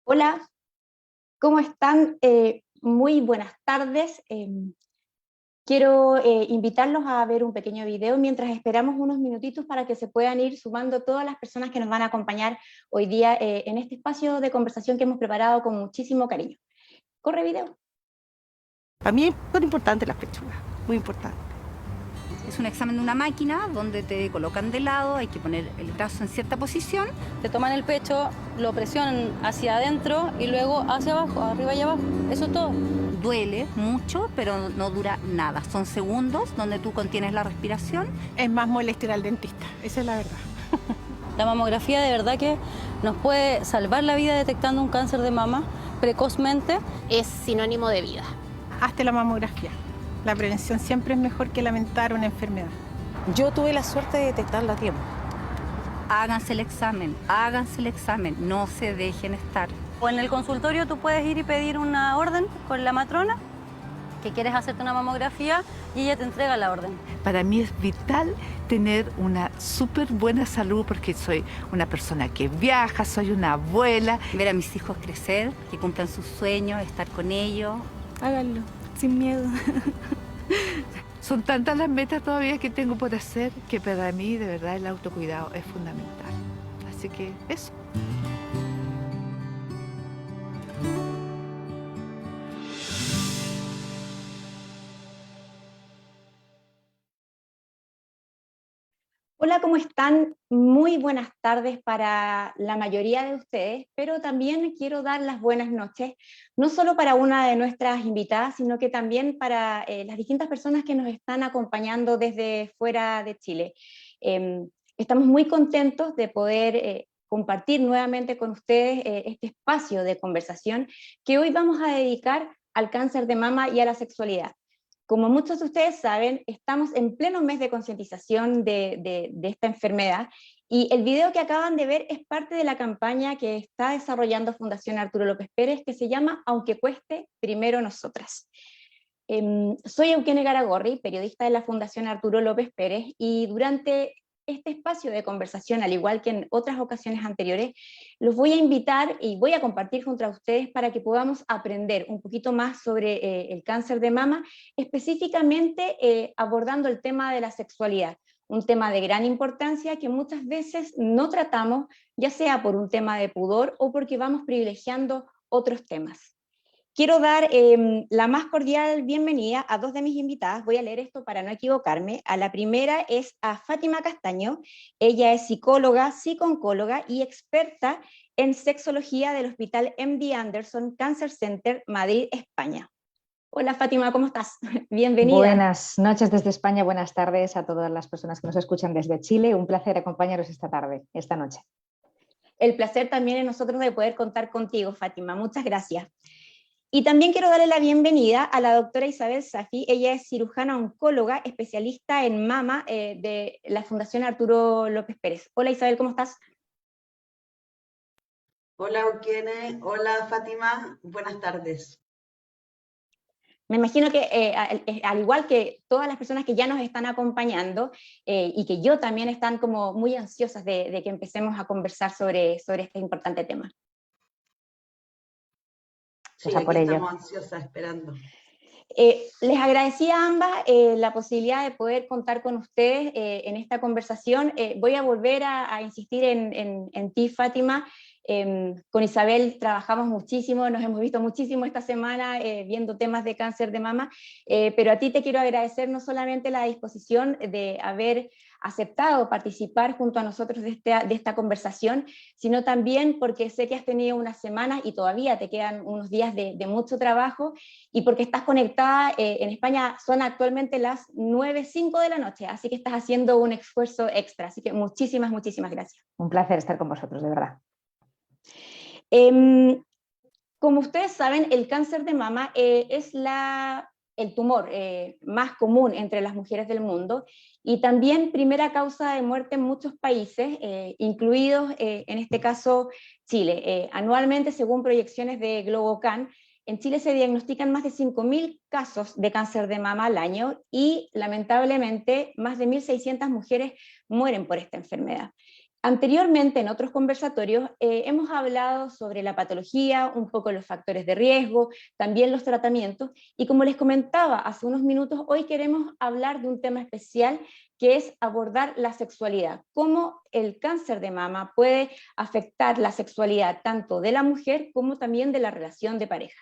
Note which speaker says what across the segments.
Speaker 1: Hola, ¿cómo están? Muy buenas tardes. Quiero invitarlos a ver un pequeño video mientras esperamos unos minutitos para que se puedan ir sumando todas las personas que nos van a acompañar hoy día en este espacio de conversación que hemos preparado con muchísimo cariño. Corre video.
Speaker 2: Para mí son importantes las pechugas, muy importantes.
Speaker 3: Es un examen de una máquina donde te colocan de lado, hay que poner el brazo en cierta posición.
Speaker 4: Te toman el pecho, lo presionan hacia adentro y luego hacia abajo, arriba y abajo. Eso es todo.
Speaker 3: Duele mucho, pero no dura nada. Son segundos donde tú contienes la respiración.
Speaker 2: Es más molesto ir al dentista, esa es la verdad.
Speaker 4: La mamografía de verdad que nos puede salvar la vida detectando un cáncer de mama precozmente.
Speaker 5: Es sinónimo de vida.
Speaker 2: Hazte la mamografía. La prevención siempre es mejor que lamentar una enfermedad.
Speaker 6: Yo tuve la suerte de detectarla a tiempo.
Speaker 3: Háganse el examen, no se dejen estar.
Speaker 4: O en el consultorio tú puedes ir y pedir una orden con la matrona que quieres hacerte una mamografía y ella te entrega la orden.
Speaker 7: Para mí es vital tener una súper buena salud porque soy una persona que viaja, soy una abuela.
Speaker 3: Ver a mis hijos crecer, que cumplan sus sueños, estar con ellos.
Speaker 6: Háganlo, sin miedo.
Speaker 7: Son tantas las metas todavía que tengo por hacer que para mí de verdad el autocuidado es fundamental. Así que eso.
Speaker 1: Hola, ¿cómo están? Muy buenas tardes para la mayoría de ustedes, pero también quiero dar las buenas noches, no solo para una de nuestras invitadas, sino que también para las distintas personas que nos están acompañando desde fuera de Chile. Estamos muy contentos de poder compartir nuevamente con ustedes este espacio de conversación que hoy vamos a dedicar al cáncer de mama y a la sexualidad. Como muchos de ustedes saben, estamos en pleno mes de concientización de esta enfermedad y el video que acaban de ver es parte de la campaña que está desarrollando Fundación Arturo López Pérez que se llama Aunque cueste, primero nosotras. Soy Eugenia Garagorri, periodista de la Fundación Arturo López Pérez, y durante este espacio de conversación, al igual que en otras ocasiones anteriores, los voy a invitar y voy a compartir junto a ustedes para que podamos aprender un poquito más sobre el cáncer de mama, específicamente abordando el tema de la sexualidad, un tema de gran importancia que muchas veces no tratamos, ya sea por un tema de pudor o porque vamos privilegiando otros temas. Quiero dar la más cordial bienvenida a dos de mis invitadas. Voy a leer esto para no equivocarme. A la primera es a Fátima Castaño. Ella es psicóloga, psicooncóloga y experta en sexología del Hospital MD Anderson Cancer Center, Madrid, España. Hola Fátima, ¿cómo estás? Bienvenida.
Speaker 8: Buenas noches desde España, buenas tardes a todas las personas que nos escuchan desde Chile. Un placer acompañaros esta noche.
Speaker 1: El placer también es nosotros de poder contar contigo, Fátima. Muchas gracias. Y también quiero darle la bienvenida a la doctora Isabel Safi. Ella es cirujana oncóloga, especialista en mama de la Fundación Arturo López Pérez. Hola Isabel, ¿cómo estás?
Speaker 9: Hola Eugene, hola Fátima, buenas tardes.
Speaker 1: Me imagino que al igual que todas las personas que ya nos están acompañando y que yo también están como muy ansiosas de que empecemos a conversar sobre este importante tema.
Speaker 9: Sí,
Speaker 8: Pues a
Speaker 9: aquí
Speaker 8: por ello.
Speaker 9: estamos ansiosas esperando.
Speaker 1: Les agradecí a ambas la posibilidad de poder contar con ustedes en esta conversación. Voy a volver a insistir en ti, Fátima. Con Isabel trabajamos muchísimo, nos hemos visto muchísimo esta semana viendo temas de cáncer de mama, pero a ti te quiero agradecer no solamente la disposición de haber aceptado participar junto a nosotros de esta conversación, sino también porque sé que has tenido unas semanas y todavía te quedan unos días de mucho trabajo y porque estás conectada, en España son actualmente las 9:05 de la noche, así que estás haciendo un esfuerzo extra, así que muchísimas, muchísimas gracias.
Speaker 8: Un placer estar con vosotros, de verdad.
Speaker 1: Como ustedes saben, el cáncer de mama es el tumor más común entre las mujeres del mundo y también primera causa de muerte en muchos países, incluidos en este caso Chile. Anualmente, según proyecciones de Globocan, en Chile se diagnostican más de 5.000 casos de cáncer de mama al año y lamentablemente más de 1.600 mujeres mueren por esta enfermedad. Anteriormente, en otros conversatorios, hemos hablado sobre la patología, un poco los factores de riesgo, también los tratamientos, y como les comentaba hace unos minutos, hoy queremos hablar de un tema especial que es abordar la sexualidad, cómo el cáncer de mama puede afectar la sexualidad tanto de la mujer como también de la relación de pareja.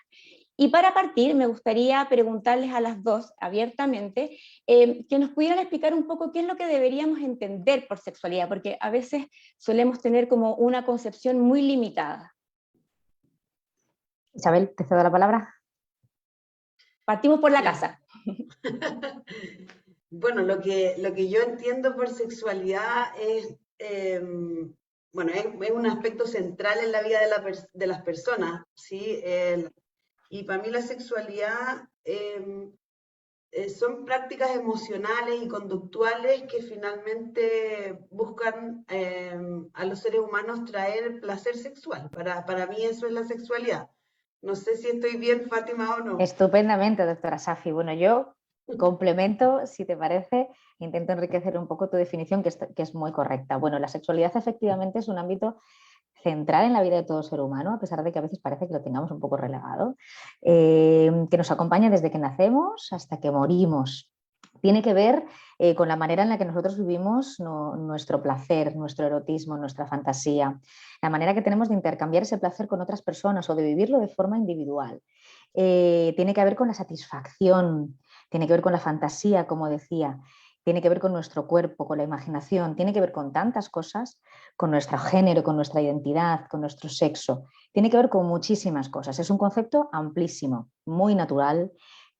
Speaker 1: Y para partir, me gustaría preguntarles a las dos abiertamente que nos pudieran explicar un poco qué es lo que deberíamos entender por sexualidad, porque a veces solemos tener como una concepción muy limitada.
Speaker 8: Isabel, te cedo la palabra.
Speaker 1: Partimos por la casa.
Speaker 9: Bueno, lo que yo entiendo por sexualidad es, bueno, es un aspecto central en la vida de las personas, ¿sí? Y para mí la sexualidad son prácticas emocionales y conductuales que finalmente buscan a los seres humanos traer placer sexual. Para mí eso es la sexualidad. No sé si estoy bien, Fátima, o no.
Speaker 8: Estupendamente, doctora Safi. Bueno, yo complemento, si te parece, intento enriquecer un poco tu definición, que es muy correcta. Bueno, la sexualidad efectivamente es un ámbito central en la vida de todo ser humano, a pesar de que a veces parece que lo tengamos un poco relegado, que nos acompaña desde que nacemos hasta que morimos. Tiene que ver con la manera en la que nosotros vivimos nuestro placer, nuestro erotismo, nuestra fantasía, la manera que tenemos de intercambiar ese placer con otras personas o de vivirlo de forma individual. Tiene que ver con la satisfacción, tiene que ver con la fantasía, como decía, tiene que ver con nuestro cuerpo, con la imaginación, tiene que ver con tantas cosas, con nuestro género, con nuestra identidad, con nuestro sexo, tiene que ver con muchísimas cosas. Es un concepto amplísimo, muy natural,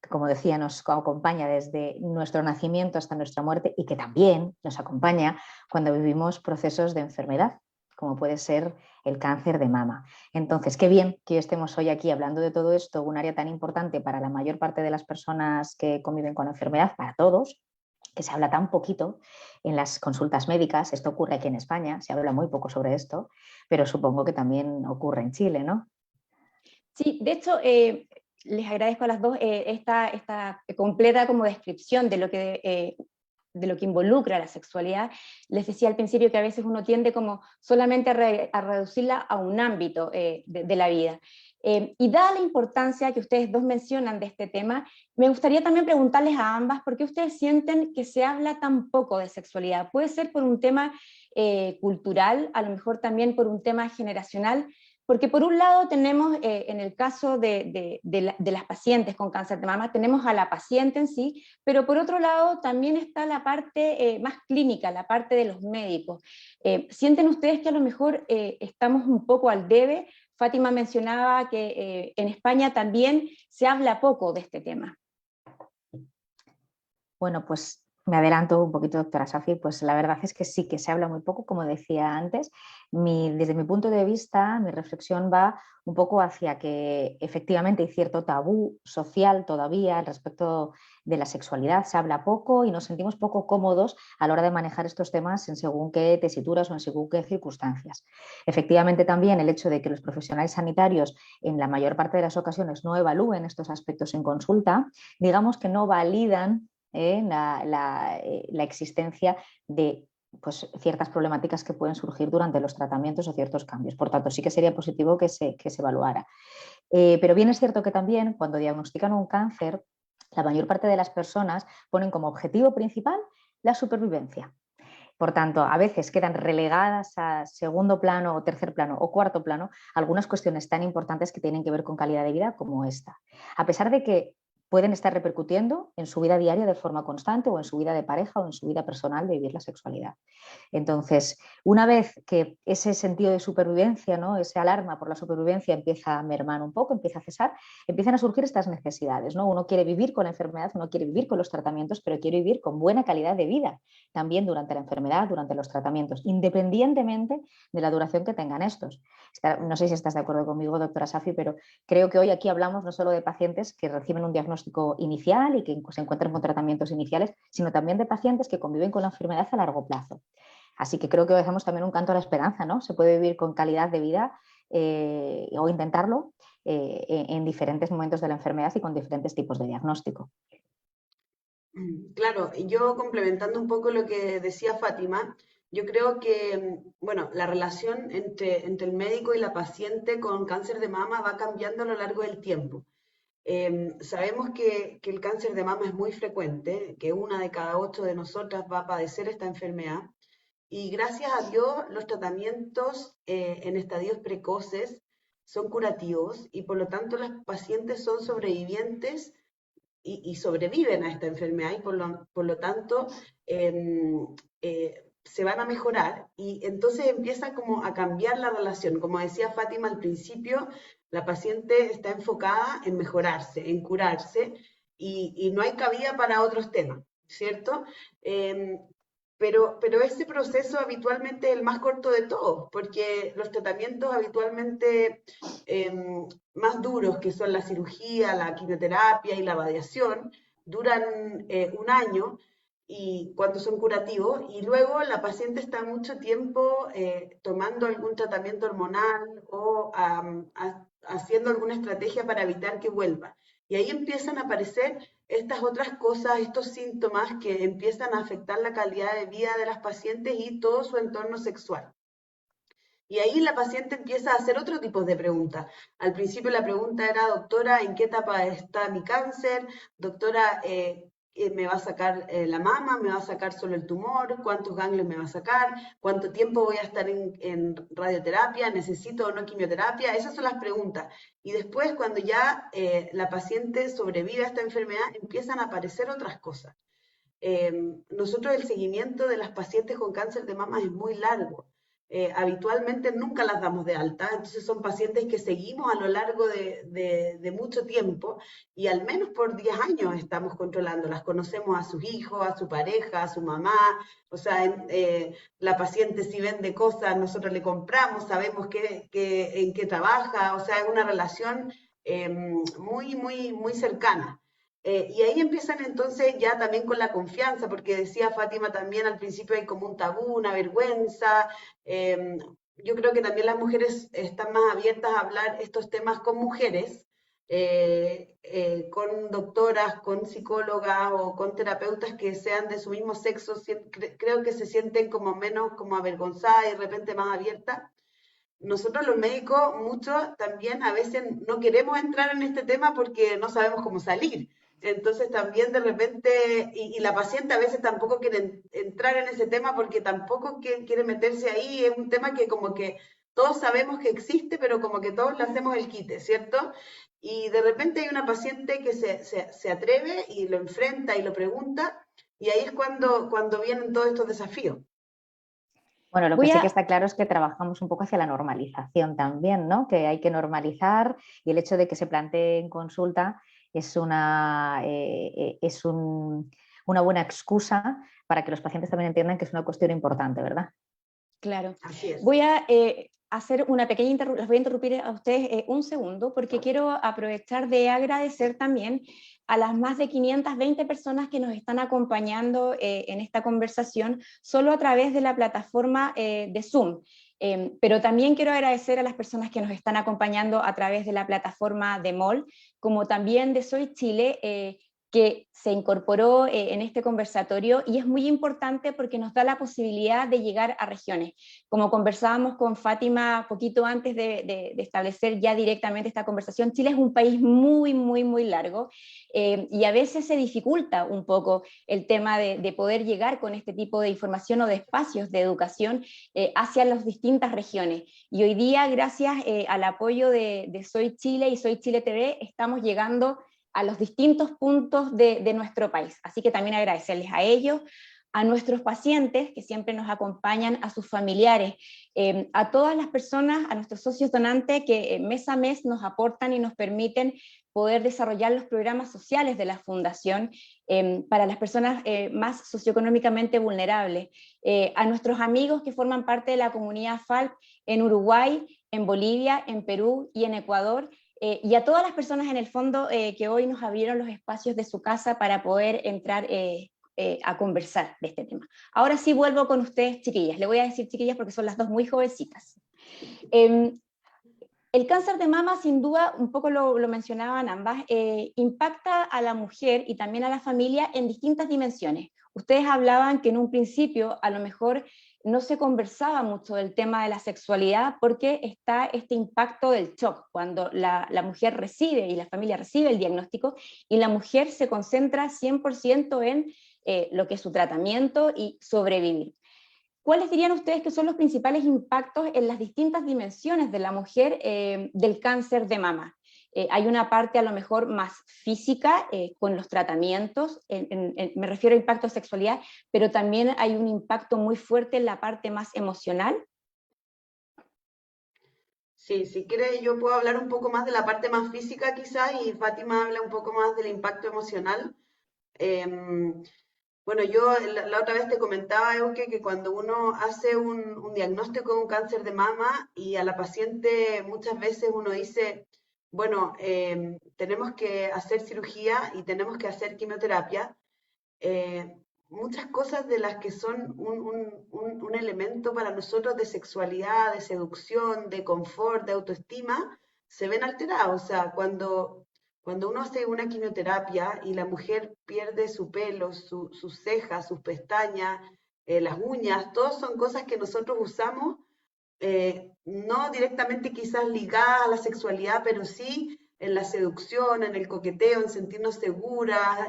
Speaker 8: que, como decía, nos acompaña desde nuestro nacimiento hasta nuestra muerte y que también nos acompaña cuando vivimos procesos de enfermedad, como puede ser el cáncer de mama. Entonces, qué bien que estemos hoy aquí hablando de todo esto, un área tan importante para la mayor parte de las personas que conviven con la enfermedad, para todos, que se habla tan poquito en las consultas médicas. Esto ocurre aquí en España, se habla muy poco sobre esto, pero supongo que también ocurre en Chile, ¿no?
Speaker 1: Sí, de hecho, les agradezco a las dos esta completa como descripción de lo que involucra la sexualidad. Les decía al principio que a veces uno tiende como solamente a reducirla a un ámbito de la vida. Y dada la importancia que ustedes dos mencionan de este tema, me gustaría también preguntarles a ambas por qué ustedes sienten que se habla tan poco de sexualidad. Puede ser por un tema cultural, a lo mejor también por un tema generacional, porque por un lado tenemos, en el caso de las pacientes con cáncer de mama, tenemos a la paciente en sí, pero por otro lado también está la parte más clínica, la parte de los médicos. ¿Sienten ustedes que a lo mejor estamos un poco al debe? Fátima mencionaba que en España también se habla poco de este tema.
Speaker 8: Bueno, pues me adelanto un poquito, doctora Safi, pues la verdad es que sí que se habla muy poco, como decía antes. Desde mi punto de vista, mi reflexión va un poco hacia que efectivamente hay cierto tabú social todavía al respecto de la sexualidad. Se habla poco y nos sentimos poco cómodos a la hora de manejar estos temas en según qué tesituras o en según qué circunstancias. Efectivamente también el hecho de que los profesionales sanitarios en la mayor parte de las ocasiones no evalúen estos aspectos en consulta, digamos que no validan la existencia de pues, ciertas problemáticas que pueden surgir durante los tratamientos o ciertos cambios. Por tanto, sí que sería positivo que se evaluara. Pero bien es cierto que también cuando diagnostican un cáncer, la mayor parte de las personas ponen como objetivo principal la supervivencia. Por tanto, a veces quedan relegadas a segundo plano o tercer plano o cuarto plano algunas cuestiones tan importantes que tienen que ver con calidad de vida como esta. A pesar de que pueden estar repercutiendo en su vida diaria de forma constante o en su vida de pareja o en su vida personal de vivir la sexualidad. Entonces, una vez que ese sentido de supervivencia, ¿no? Ese alarma por la supervivencia empieza a mermar un poco, empieza a cesar, empiezan a surgir estas necesidades, ¿no? Uno quiere vivir con la enfermedad, uno quiere vivir con los tratamientos, pero quiere vivir con buena calidad de vida también durante la enfermedad, durante los tratamientos, independientemente de la duración que tengan estos. No sé si estás de acuerdo conmigo, doctora Safi, pero creo que hoy aquí hablamos no solo de pacientes que reciben un diagnóstico inicial y que se encuentran con tratamientos iniciales, sino también de pacientes que conviven con la enfermedad a largo plazo. Así que creo que dejamos también un canto a la esperanza, ¿no? Se puede vivir con calidad de vida o intentarlo en diferentes momentos de la enfermedad y con diferentes tipos de diagnóstico.
Speaker 9: Claro, yo complementando un poco lo que decía Fátima, Yo creo que, bueno, la relación entre el médico y la paciente con cáncer de mama va cambiando a lo largo del tiempo. Sabemos que el cáncer de mama es muy frecuente, que 1 de cada 8 de nosotras va a padecer esta enfermedad, y gracias a Dios los tratamientos en estadios precoces son curativos y por lo tanto las pacientes son sobrevivientes y sobreviven a esta enfermedad y por lo tanto se van a mejorar y entonces empieza como a cambiar la relación. Como decía Fátima al principio, la paciente está enfocada en mejorarse, en curarse y no hay cabida para otros temas, ¿cierto? Pero ese proceso habitualmente es el más corto de todos, porque los tratamientos habitualmente más duros, que son la cirugía, la quimioterapia y la radiación, duran 1 año y cuando son curativos, y luego la paciente está mucho tiempo tomando algún tratamiento hormonal o haciendo alguna estrategia para evitar que vuelva. Y ahí empiezan a aparecer estas otras cosas, estos síntomas que empiezan a afectar la calidad de vida de las pacientes y todo su entorno sexual. Y ahí la paciente empieza a hacer otro tipo de preguntas. Al principio la pregunta era, doctora, ¿en qué etapa está mi cáncer? Doctora, ¿me va a sacar la mama? ¿Me va a sacar solo el tumor? ¿Cuántos ganglios me va a sacar? ¿Cuánto tiempo voy a estar en radioterapia? ¿Necesito o no quimioterapia? Esas son las preguntas. Y después, cuando ya la paciente sobrevive a esta enfermedad, empiezan a aparecer otras cosas. Nosotros el seguimiento de las pacientes con cáncer de mama es muy largo. Habitualmente nunca las damos de alta, entonces son pacientes que seguimos a lo largo de mucho tiempo y al menos por 10 años estamos controlándolas, conocemos a sus hijos, a su pareja, a su mamá, o sea, la paciente si vende cosas, nosotros le compramos, sabemos en qué trabaja, o sea, es una relación muy cercana. Y ahí empiezan entonces ya también con la confianza, porque decía Fátima también al principio hay como un tabú, una vergüenza. Yo creo que también las mujeres están más abiertas a hablar estos temas con mujeres, con doctoras, con psicólogas o con terapeutas que sean de su mismo sexo. Creo que se sienten como menos como avergonzadas y de repente más abiertas. Nosotros los médicos, muchos también a veces no queremos entrar en este tema porque no sabemos cómo salir. Entonces también de repente, y la paciente a veces tampoco quiere entrar en ese tema porque tampoco quiere meterse ahí, es un tema que como que todos sabemos que existe, pero como que todos le hacemos el quite, ¿cierto? Y de repente hay una paciente que se atreve y lo enfrenta y lo pregunta, y ahí es cuando vienen todos estos desafíos.
Speaker 8: Bueno, lo que sí que está claro es que trabajamos un poco hacia la normalización también, ¿no? Que hay que normalizar y el hecho de que se plantee en consulta es una buena excusa para que los pacientes también entiendan que es una cuestión importante, ¿verdad?
Speaker 1: Claro.
Speaker 9: Así es.
Speaker 1: Voy a hacer una pequeña interrupción, les voy a interrumpir a ustedes un segundo porque quiero aprovechar de agradecer también a las más de 520 personas que nos están acompañando en esta conversación solo a través de la plataforma de Zoom. Pero también quiero agradecer a las personas que nos están acompañando a través de la plataforma de MOL, como también de Soy Chile, que se incorporó en este conversatorio y es muy importante porque nos da la posibilidad de llegar a regiones. Como conversábamos con Fátima poquito antes de establecer ya directamente esta conversación, Chile es un país muy largo y a veces se dificulta un poco el tema de poder llegar con este tipo de información o de espacios de educación hacia las distintas regiones. Y hoy día, gracias al apoyo de Soy Chile y Soy Chile TV, estamos llegando a los distintos puntos de nuestro país. Así que también agradecerles a ellos, a nuestros pacientes que siempre nos acompañan, a sus familiares, a todas las personas, a nuestros socios donantes que mes a mes nos aportan y nos permiten poder desarrollar los programas sociales de la Fundación para las personas más socioeconómicamente vulnerables, a nuestros amigos que forman parte de la comunidad FALP en Uruguay, en Bolivia, en Perú y en Ecuador, y a todas las personas en el fondo que hoy nos abrieron los espacios de su casa para poder entrar a conversar de este tema. Ahora sí vuelvo con ustedes, chiquillas. Le voy a decir chiquillas porque son las dos muy jovencitas. El cáncer de mama, sin duda, un poco lo mencionaban ambas, impacta a la mujer y también a la familia en distintas dimensiones. Ustedes hablaban que en un principio a lo mejor no se conversaba mucho del tema de la sexualidad porque está este impacto del shock, cuando la mujer recibe y la familia recibe el diagnóstico y la mujer se concentra 100% en lo que es su tratamiento y sobrevivir. ¿Cuáles dirían ustedes que son los principales impactos en las distintas dimensiones de la mujer del cáncer de mama? Hay una parte a lo mejor más física con los tratamientos, me refiero a impacto de sexualidad, pero también hay un impacto muy fuerte en la parte más emocional.
Speaker 9: Sí, si quieres yo puedo hablar un poco más de la parte más física quizás y Fátima habla un poco más del impacto emocional. Bueno, yo la otra vez te comentaba, Euge, que cuando uno hace un diagnóstico de un cáncer de mama y a la paciente muchas veces uno dice, bueno, tenemos que hacer cirugía y tenemos que hacer quimioterapia, muchas cosas de las que son un elemento para nosotros de sexualidad, de seducción, de confort, de autoestima, se ven alterados. O sea, cuando uno hace una quimioterapia y la mujer pierde su pelo, sus cejas, sus pestañas, las uñas, todas son cosas que nosotros usamos, no directamente quizás ligadas a la sexualidad, pero sí en la seducción, en el coqueteo, en sentirnos seguras,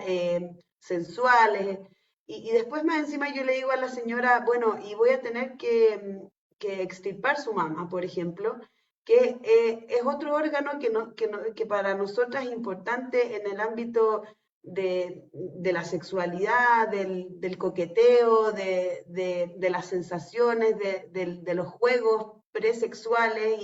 Speaker 9: sensuales. Y después más encima yo le digo a la señora, bueno, y voy a tener que extirpar su mama, por ejemplo, que es otro órgano que para nosotras es importante en el ámbito de la sexualidad, del coqueteo, de las sensaciones, de los juegos presexuales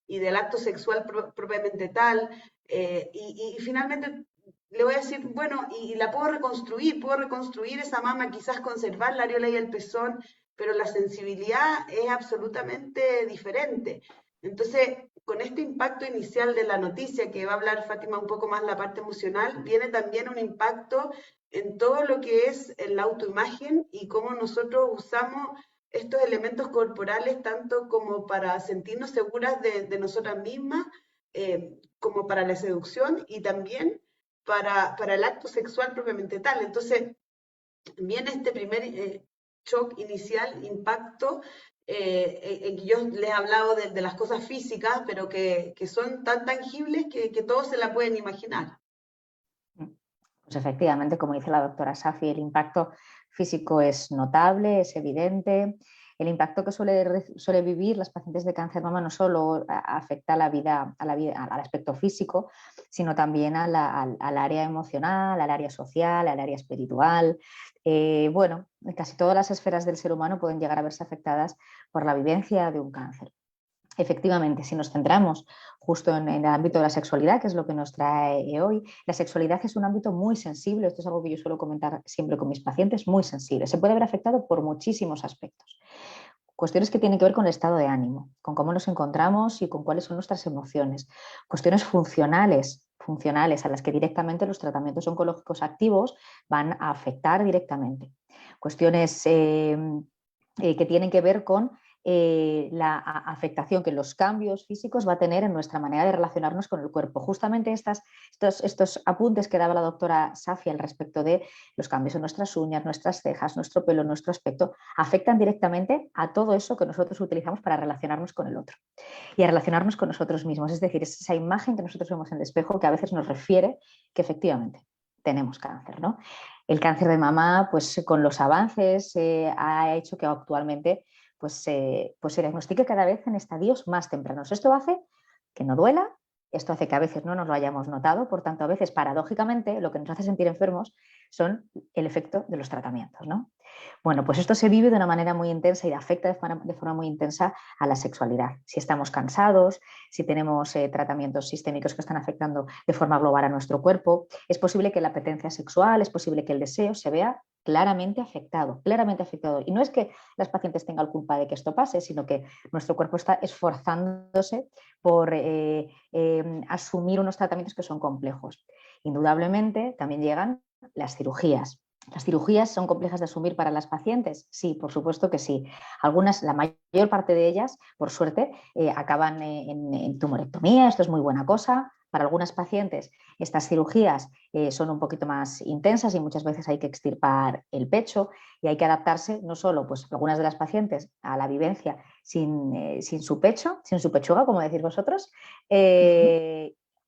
Speaker 9: y del acto sexual propiamente tal. Y finalmente le voy a decir, bueno, y la puedo reconstruir esa mama, quizás conservar la areola y el pezón, pero la sensibilidad es absolutamente diferente. Entonces, con este impacto inicial de la noticia, que va a hablar Fátima un poco más la parte emocional, viene también un impacto en todo lo que es la autoimagen y cómo nosotros usamos estos elementos corporales tanto como para sentirnos seguras de nosotras mismas, como para la seducción y también para el acto sexual propiamente tal. Entonces, viene este primer shock inicial, impacto, en que yo les he hablado de las cosas físicas, pero que son tan tangibles que todos se la pueden imaginar.
Speaker 8: Pues efectivamente, como dice la doctora Safi, el impacto físico es notable, es evidente. El impacto que suele vivir las pacientes de cáncer de mama no solo afecta a la vida, al aspecto físico, sino también al área emocional, al área social, al área espiritual. Bueno, casi todas las esferas del ser humano pueden llegar a verse afectadas por la vivencia de un cáncer. Efectivamente, si nos centramos justo en el ámbito de la sexualidad, que es lo que nos trae hoy, la sexualidad es un ámbito muy sensible, esto es algo que yo suelo comentar siempre con mis pacientes, muy sensible, se puede ver afectado por muchísimos aspectos. Cuestiones que tienen que ver con el estado de ánimo, con cómo nos encontramos y con cuáles son nuestras emociones. Cuestiones funcionales a las que directamente los tratamientos oncológicos activos van a afectar directamente. Cuestiones que tienen que ver con la afectación que los cambios físicos va a tener en nuestra manera de relacionarnos con el cuerpo. Justamente estos apuntes que daba la doctora Safi al respecto de los cambios en nuestras uñas, nuestras cejas, nuestro pelo, nuestro aspecto, afectan directamente a todo eso que nosotros utilizamos para relacionarnos con el otro y a relacionarnos con nosotros mismos. Es decir, es esa imagen que nosotros vemos en el espejo que a veces nos refiere que efectivamente tenemos cáncer, ¿no? El cáncer de mama, pues con los avances, ha hecho que actualmente pues se diagnostique cada vez en estadios más tempranos. Esto hace que no duela, esto hace que a veces no nos lo hayamos notado, por tanto a veces paradójicamente lo que nos hace sentir enfermos son el efecto de los tratamientos, ¿no? Bueno, pues esto se vive de una manera muy intensa y afecta de forma muy intensa a la sexualidad. Si estamos cansados, si tenemos tratamientos sistémicos que están afectando de forma global a nuestro cuerpo, es posible que la apetencia sexual, es posible que el deseo se vea claramente afectado. Y no es que las pacientes tengan culpa de que esto pase, sino que nuestro cuerpo está esforzándose por asumir unos tratamientos que son complejos. Indudablemente también llegan las cirugías. ¿Las cirugías son complejas de asumir para las pacientes? Sí, por supuesto que sí. Algunas, la mayor parte de ellas, por suerte, acaban en tumorectomía, esto es muy buena cosa. Para algunas pacientes estas cirugías son un poquito más intensas y muchas veces hay que extirpar el pecho y hay que adaptarse no solo, pues algunas de las pacientes, a la vivencia sin su pecho, sin su pechuga, como decís vosotros,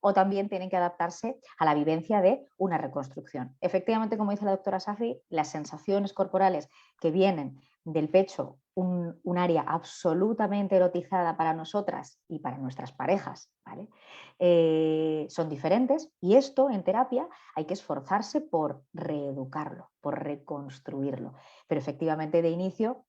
Speaker 8: o también tienen que adaptarse a la vivencia de una reconstrucción. Efectivamente, como dice la doctora Safi, las sensaciones corporales que vienen del pecho, un área absolutamente erotizada para nosotras y para nuestras parejas, ¿vale? Son diferentes, y esto en terapia hay que esforzarse por reeducarlo, por reconstruirlo. Pero efectivamente de inicio,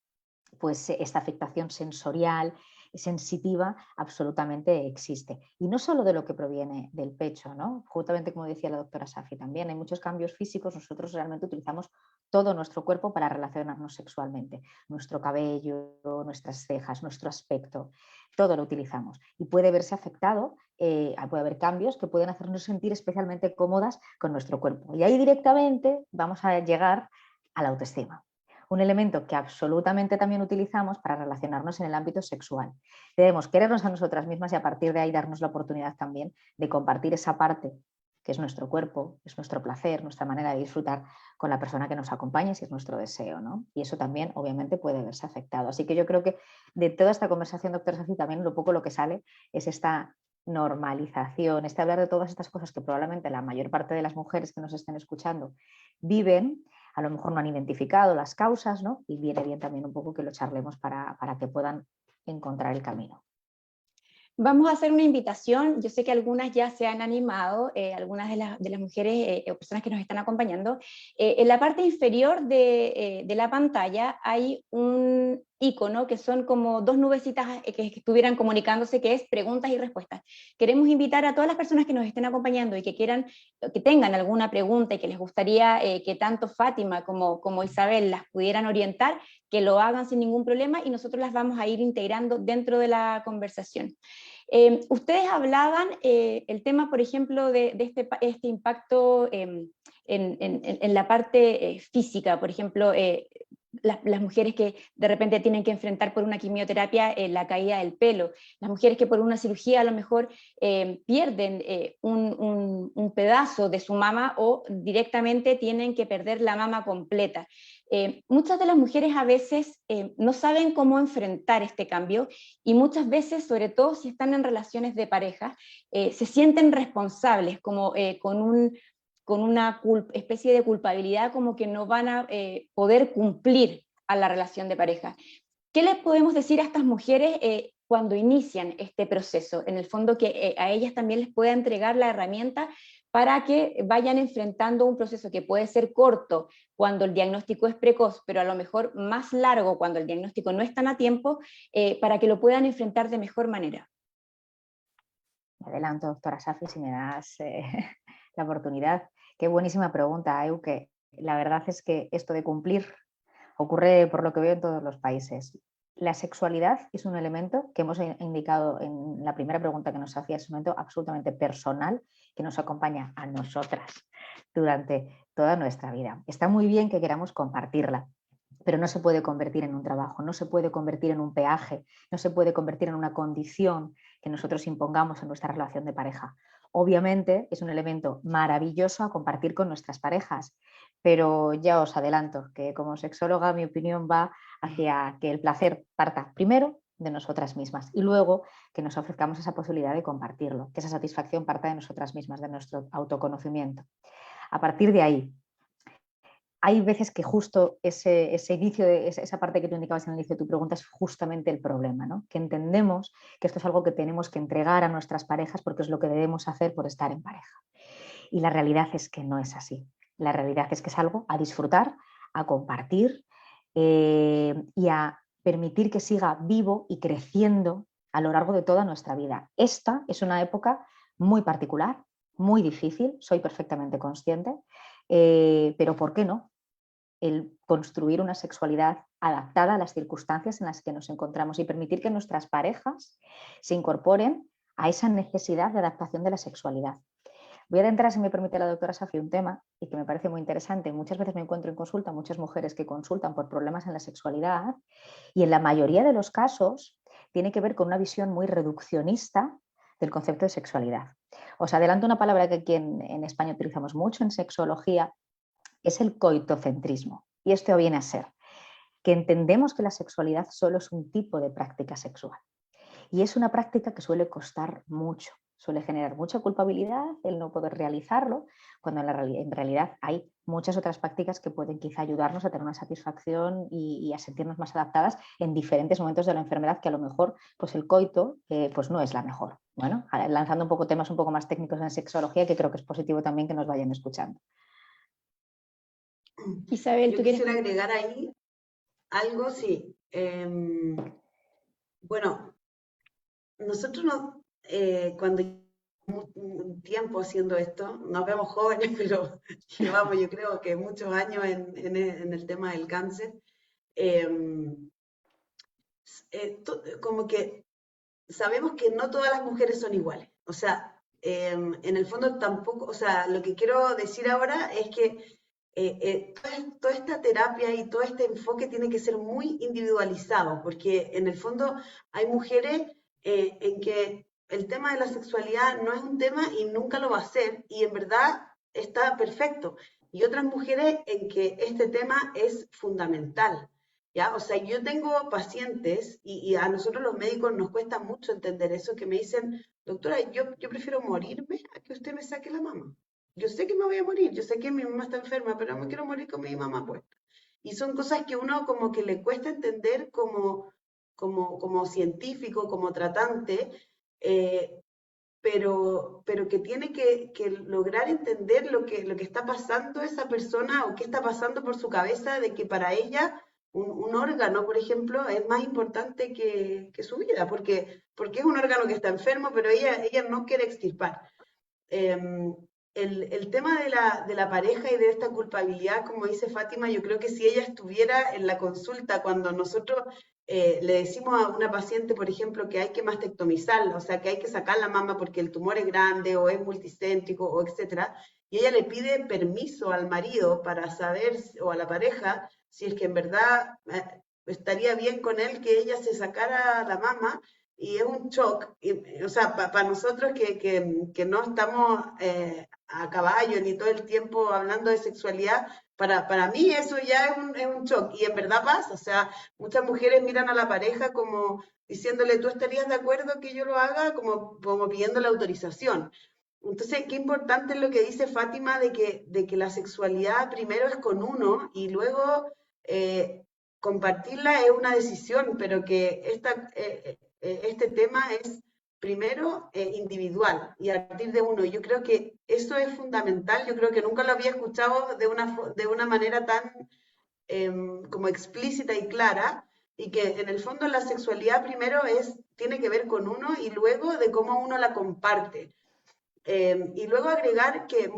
Speaker 8: pues esta afectación sensorial, sensitiva, absolutamente existe. Y no solo de lo que proviene del pecho, ¿no? Justamente como decía la doctora Safi también, hay muchos cambios físicos. Nosotros realmente utilizamos todo nuestro cuerpo para relacionarnos sexualmente. Nuestro cabello, nuestras cejas, nuestro aspecto, todo lo utilizamos. Y puede verse afectado, puede haber cambios que pueden hacernos sentir especialmente cómodas con nuestro cuerpo. Y ahí directamente vamos a llegar a la autoestima. Un elemento que absolutamente también utilizamos para relacionarnos en el ámbito sexual. Debemos querernos a nosotras mismas y a partir de ahí darnos la oportunidad también de compartir esa parte que es nuestro cuerpo, es nuestro placer, nuestra manera de disfrutar con la persona que nos acompañe, si es nuestro deseo, ¿no? Y eso también obviamente puede verse afectado. Así que yo creo que de toda esta conversación, doctor Safi, también un poco lo que sale es esta normalización, hablar de todas estas cosas que probablemente la mayor parte de las mujeres que nos estén escuchando viven. A lo mejor no han identificado las causas, ¿no? Y viene bien también un poco que lo charlemos para que puedan encontrar el camino.
Speaker 1: Vamos a hacer una invitación. Yo sé que algunas ya se han animado, algunas de las mujeres o personas que nos están acompañando. En la parte inferior de la pantalla hay un icono que son como dos nubecitas que estuvieran comunicándose, que es preguntas y respuestas. Queremos invitar a todas las personas que nos estén acompañando y que quieran, que tengan alguna pregunta y que les gustaría que tanto Fátima como Isabel las pudieran orientar, que lo hagan sin ningún problema y nosotros las vamos a ir integrando dentro de la conversación. Ustedes hablaban el tema, por ejemplo, de este impacto en la parte física, por ejemplo, las mujeres que de repente tienen que enfrentar por una quimioterapia la caída del pelo, las mujeres que por una cirugía a lo mejor pierden un pedazo de su mama o directamente tienen que perder la mama completa. Muchas de las mujeres a veces no saben cómo enfrentar este cambio y muchas veces, sobre todo si están en relaciones de pareja, se sienten responsables como con una especie de culpabilidad, como que no van a poder cumplir a la relación de pareja. ¿Qué les podemos decir a estas mujeres cuando inician este proceso? En el fondo que a ellas también les pueda entregar la herramienta para que vayan enfrentando un proceso que puede ser corto cuando el diagnóstico es precoz, pero a lo mejor más largo cuando el diagnóstico no es tan a tiempo, para que lo puedan enfrentar de mejor manera.
Speaker 8: Me adelanto, doctora Safi, si me das la oportunidad. Qué buenísima pregunta, Euke. La verdad es que esto de cumplir ocurre, por lo que veo, en todos los países. La sexualidad es un elemento que hemos indicado en la primera pregunta que nos hacía, es un elemento absolutamente personal que nos acompaña a nosotras durante toda nuestra vida. Está muy bien que queramos compartirla, pero no se puede convertir en un trabajo, no se puede convertir en un peaje, no se puede convertir en una condición que nosotros impongamos en nuestra relación de pareja. Obviamente es un elemento maravilloso a compartir con nuestras parejas, pero ya os adelanto que como sexóloga mi opinión va hacia que el placer parta primero de nosotras mismas y luego que nos ofrezcamos esa posibilidad de compartirlo, que esa satisfacción parta de nosotras mismas, de nuestro autoconocimiento. A partir de ahí, hay veces que justo ese inicio, esa parte que tú indicabas en el inicio de tu pregunta es justamente el problema, ¿no? Que entendemos que esto es algo que tenemos que entregar a nuestras parejas porque es lo que debemos hacer por estar en pareja. Y la realidad es que no es así. La realidad es que es algo a disfrutar, a compartir y a permitir que siga vivo y creciendo a lo largo de toda nuestra vida. Esta es una época muy particular, muy difícil, soy perfectamente consciente, pero ¿por qué no? El construir una sexualidad adaptada a las circunstancias en las que nos encontramos y permitir que nuestras parejas se incorporen a esa necesidad de adaptación de la sexualidad. Voy a adentrar, si me permite la doctora Safi, un tema y que me parece muy interesante. Muchas veces me encuentro en consulta muchas mujeres que consultan por problemas en la sexualidad y en la mayoría de los casos tiene que ver con una visión muy reduccionista del concepto de sexualidad. Os adelanto una palabra que aquí en España utilizamos mucho en sexología, es el coitocentrismo. Y esto viene a ser que entendemos que la sexualidad solo es un tipo de práctica sexual. Y es una práctica que suele costar mucho, suele generar mucha culpabilidad el no poder realizarlo, cuando en realidad hay muchas otras prácticas que pueden quizá ayudarnos a tener una satisfacción y a sentirnos más adaptadas en diferentes momentos de la enfermedad, que a lo mejor pues el coito pues no es la mejor. Bueno, lanzando un poco temas un poco más técnicos en sexología, que creo que es positivo también que nos vayan escuchando.
Speaker 1: Isabel,
Speaker 9: Yo
Speaker 1: ¿tú quieres?
Speaker 9: quisiera agregar ahí algo, sí. Bueno, nosotros cuando un tiempo haciendo esto, nos vemos jóvenes, pero llevamos yo creo que muchos años en el tema del cáncer, como que sabemos que no todas las mujeres son iguales. O sea, en el fondo tampoco, o sea, lo que quiero decir ahora es que toda esta terapia y todo este enfoque tiene que ser muy individualizado, porque en el fondo hay mujeres en que el tema de la sexualidad no es un tema y nunca lo va a ser, y en verdad está perfecto. Y otras mujeres en que este tema es fundamental. ¿Ya? O sea, yo tengo pacientes y a nosotros los médicos nos cuesta mucho entender eso, que me dicen, doctora, yo prefiero morirme a que usted me saque la mama. Yo sé que me voy a morir, yo sé que mi mamá está enferma, pero no me quiero morir con mi mamá puesta. Y son cosas que uno como que le cuesta entender como científico, como tratante, eh, pero que tiene que lograr entender lo que está pasando esa persona o qué está pasando por su cabeza, de que para ella un órgano, por ejemplo, es más importante que su vida, porque es un órgano que está enfermo, pero ella no quiere extirpar. El tema de la pareja y de esta culpabilidad, como dice Fátima, yo creo que si ella estuviera en la consulta cuando nosotros le decimos a una paciente, por ejemplo, que hay que mastectomizarla, o sea, que hay que sacar la mama porque el tumor es grande o es multicéntrico o etcétera, y ella le pide permiso al marido para saber, o a la pareja, si es que en verdad estaría bien con él que ella se sacara la mama, y es un shock, o sea, para nosotros que no estamos a caballo ni todo el tiempo hablando de sexualidad, para mí eso ya es un shock, y en verdad pasa, o sea, muchas mujeres miran a la pareja como diciéndole, ¿tú estarías de acuerdo que yo lo haga? Como pidiendo la autorización. Entonces, qué importante es lo que dice Fátima de que la sexualidad primero es con uno y luego compartirla es una decisión, pero que este tema es primero individual y a partir de uno. Yo creo que eso es fundamental, yo creo que nunca lo había escuchado de una manera tan como explícita y clara, y que en el fondo la sexualidad primero tiene que ver con uno y luego de cómo uno la comparte. Y luego agregar que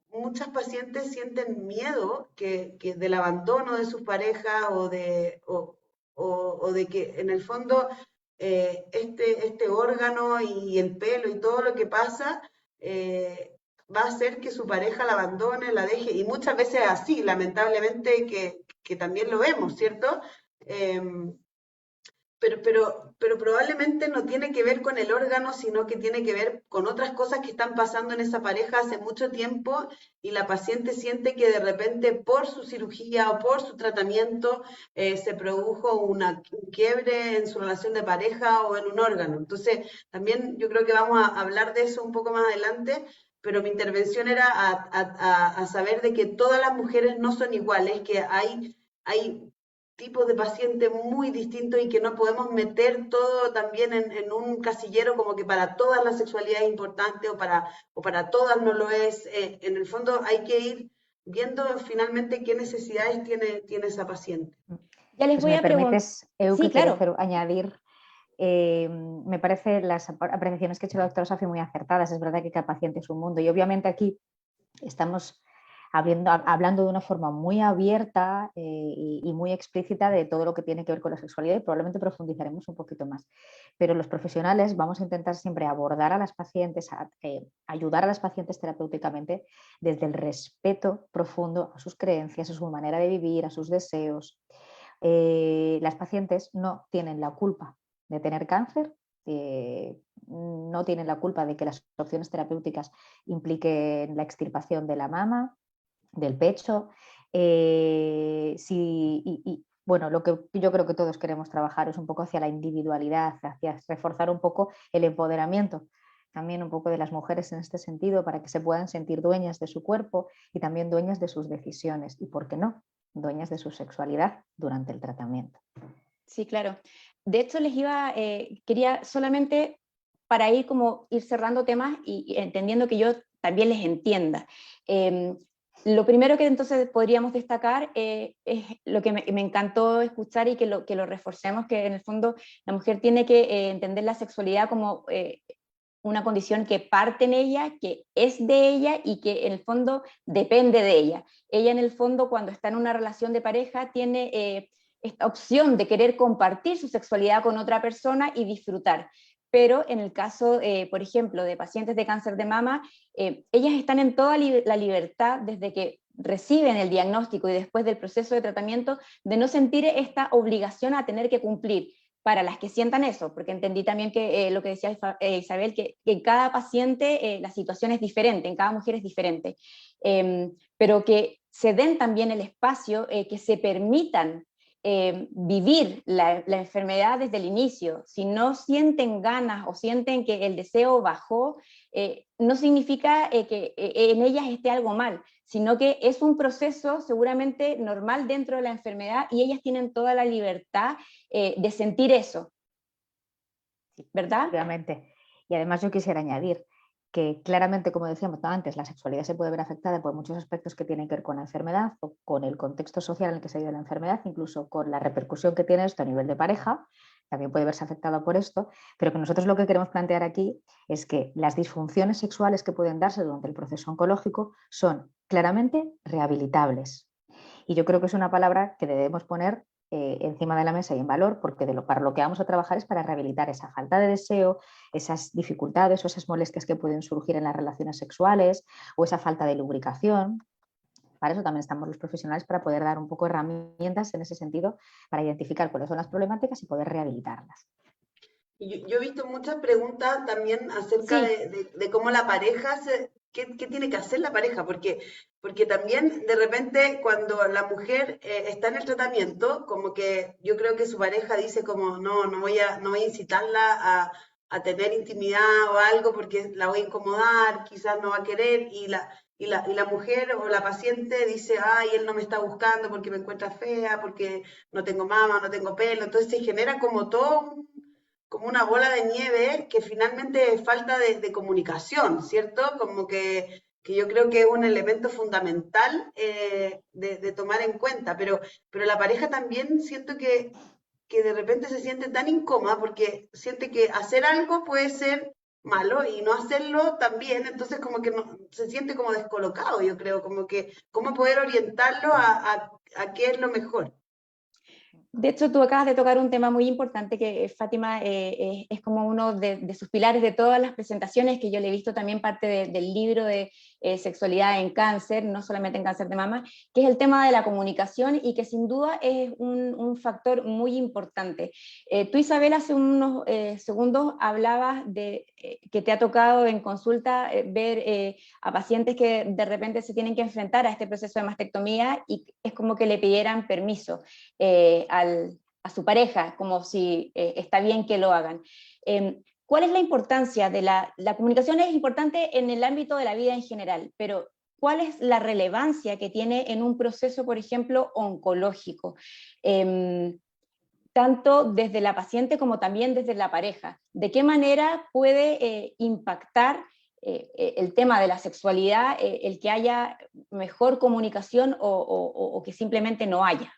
Speaker 9: muchas pacientes sienten miedo que del abandono de sus parejas o de que en el fondo este órgano y el pelo y todo lo que pasa va a hacer que su pareja la abandone, la deje, y muchas veces así, lamentablemente que también lo vemos, ¿cierto? Pero probablemente no tiene que ver con el órgano, sino que tiene que ver con otras cosas que están pasando en esa pareja hace mucho tiempo, y la paciente siente que de repente por su cirugía o por su tratamiento se produjo un quiebre en su relación de pareja o en un órgano. Entonces, también yo creo que vamos a hablar de eso un poco más adelante, pero mi intervención era a saber de que todas las mujeres no son iguales, que hay tipos de pacientes muy distintos y que no podemos meter todo también en un casillero como que para todas la sexualidad es importante o para todas no lo es. En el fondo hay que ir viendo finalmente qué necesidades tiene esa paciente.
Speaker 1: Ya les
Speaker 8: Pues
Speaker 1: voy
Speaker 8: me
Speaker 1: a preguntar.
Speaker 8: permites, Eu,
Speaker 1: Sí,
Speaker 8: que quiero
Speaker 1: claro.
Speaker 8: añadir. Me parece las apreciaciones que ha hecho la doctora Sofía muy acertadas. Es verdad que cada paciente es un mundo y obviamente aquí estamos hablando de una forma muy abierta y muy explícita de todo lo que tiene que ver con la sexualidad, y probablemente profundizaremos un poquito más. Pero los profesionales vamos a intentar siempre abordar a las pacientes, ayudar a las pacientes terapéuticamente desde el respeto profundo a sus creencias, a su manera de vivir, a sus deseos. Las pacientes no tienen la culpa de tener cáncer no tienen la culpa de que las opciones terapéuticas impliquen la extirpación de la mama, del pecho. Bueno, lo que yo creo que todos queremos trabajar es un poco hacia la individualidad, hacia reforzar un poco el empoderamiento también un poco de las mujeres en este sentido, para que se puedan sentir dueñas de su cuerpo y también dueñas de sus decisiones y, ¿por qué no?, dueñas de su sexualidad durante el tratamiento.
Speaker 1: Sí, claro. De hecho, quería solamente para ir cerrando temas y entendiendo que yo también les entienda. Lo primero que entonces podríamos destacar es lo que me encantó escuchar y que lo reforcemos, que en el fondo la mujer tiene que entender la sexualidad como una condición que parte en ella, que es de ella y que en el fondo depende de ella. Ella en el fondo, cuando está en una relación de pareja, tiene esta opción de querer compartir su sexualidad con otra persona y disfrutar. Pero en el caso, por ejemplo, de pacientes de cáncer de mama, ellas están en toda la libertad desde que reciben el diagnóstico y después del proceso de tratamiento de no sentir esta obligación a tener que cumplir. Para las que sientan eso, porque entendí también que lo que decía Isabel, que en cada paciente la situación es diferente, en cada mujer es diferente, pero que se den también el espacio, que se permitan vivir la enfermedad desde el inicio. Si no sienten ganas o sienten que el deseo bajó, no significa que en ellas esté algo mal, sino que es un proceso seguramente normal dentro de la enfermedad y ellas tienen toda la libertad de sentir eso, ¿verdad?
Speaker 8: Obviamente. Y además yo quisiera añadir que claramente, como decíamos antes, la sexualidad se puede ver afectada por muchos aspectos que tienen que ver con la enfermedad o con el contexto social en el que se vive la enfermedad, incluso con la repercusión que tiene esto a nivel de pareja, también puede verse afectado por esto, pero que nosotros lo que queremos plantear aquí es que las disfunciones sexuales que pueden darse durante el proceso oncológico son claramente rehabilitables. Y yo creo que es una palabra que debemos poner encima de la mesa y en valor, porque para lo que vamos a trabajar es para rehabilitar esa falta de deseo, esas dificultades o esas molestias que pueden surgir en las relaciones sexuales o esa falta de lubricación. Para eso también estamos los profesionales, para poder dar un poco de herramientas en ese sentido, para identificar cuáles son las problemáticas y poder rehabilitarlas.
Speaker 9: Yo he visto muchas preguntas también acerca de cómo la pareja, qué tiene que hacer la pareja, porque también de repente cuando la mujer está en el tratamiento, como que yo creo que su pareja dice como no voy a incitarla a tener intimidad o algo porque la voy a incomodar, quizás no va a querer, y la mujer o la paciente dice, ay, él no me está buscando porque me encuentra fea, porque no tengo mama, no tengo pelo, entonces se genera como todo como una bola de nieve que finalmente es falta de comunicación, ¿cierto? Como que yo creo que es un elemento fundamental de tomar en cuenta, pero la pareja también siento que de repente se siente tan incómoda porque siente que hacer algo puede ser malo y no hacerlo también, entonces como que se siente como descolocado, yo creo, como que cómo poder orientarlo a qué es lo mejor.
Speaker 1: De hecho, tú acabas de tocar un tema muy importante que Fátima es como uno de sus pilares de todas las presentaciones, que yo le he visto también parte del libro de sexualidad en cáncer, no solamente en cáncer de mama, que es el tema de la comunicación y que sin duda es un factor muy importante. Tú, Isabel, hace unos segundos hablabas de que te ha tocado en consulta ver a pacientes que de repente se tienen que enfrentar a este proceso de mastectomía y es como que le pidieran permiso a su pareja, como si está bien que lo hagan. ¿Cuál es la importancia de la comunicación? Es importante en el ámbito de la vida en general, pero ¿cuál es la relevancia que tiene en un proceso, por ejemplo, oncológico? Tanto desde la paciente como también desde la pareja. ¿De qué manera puede impactar el tema de la sexualidad, el que haya mejor comunicación o que simplemente no haya?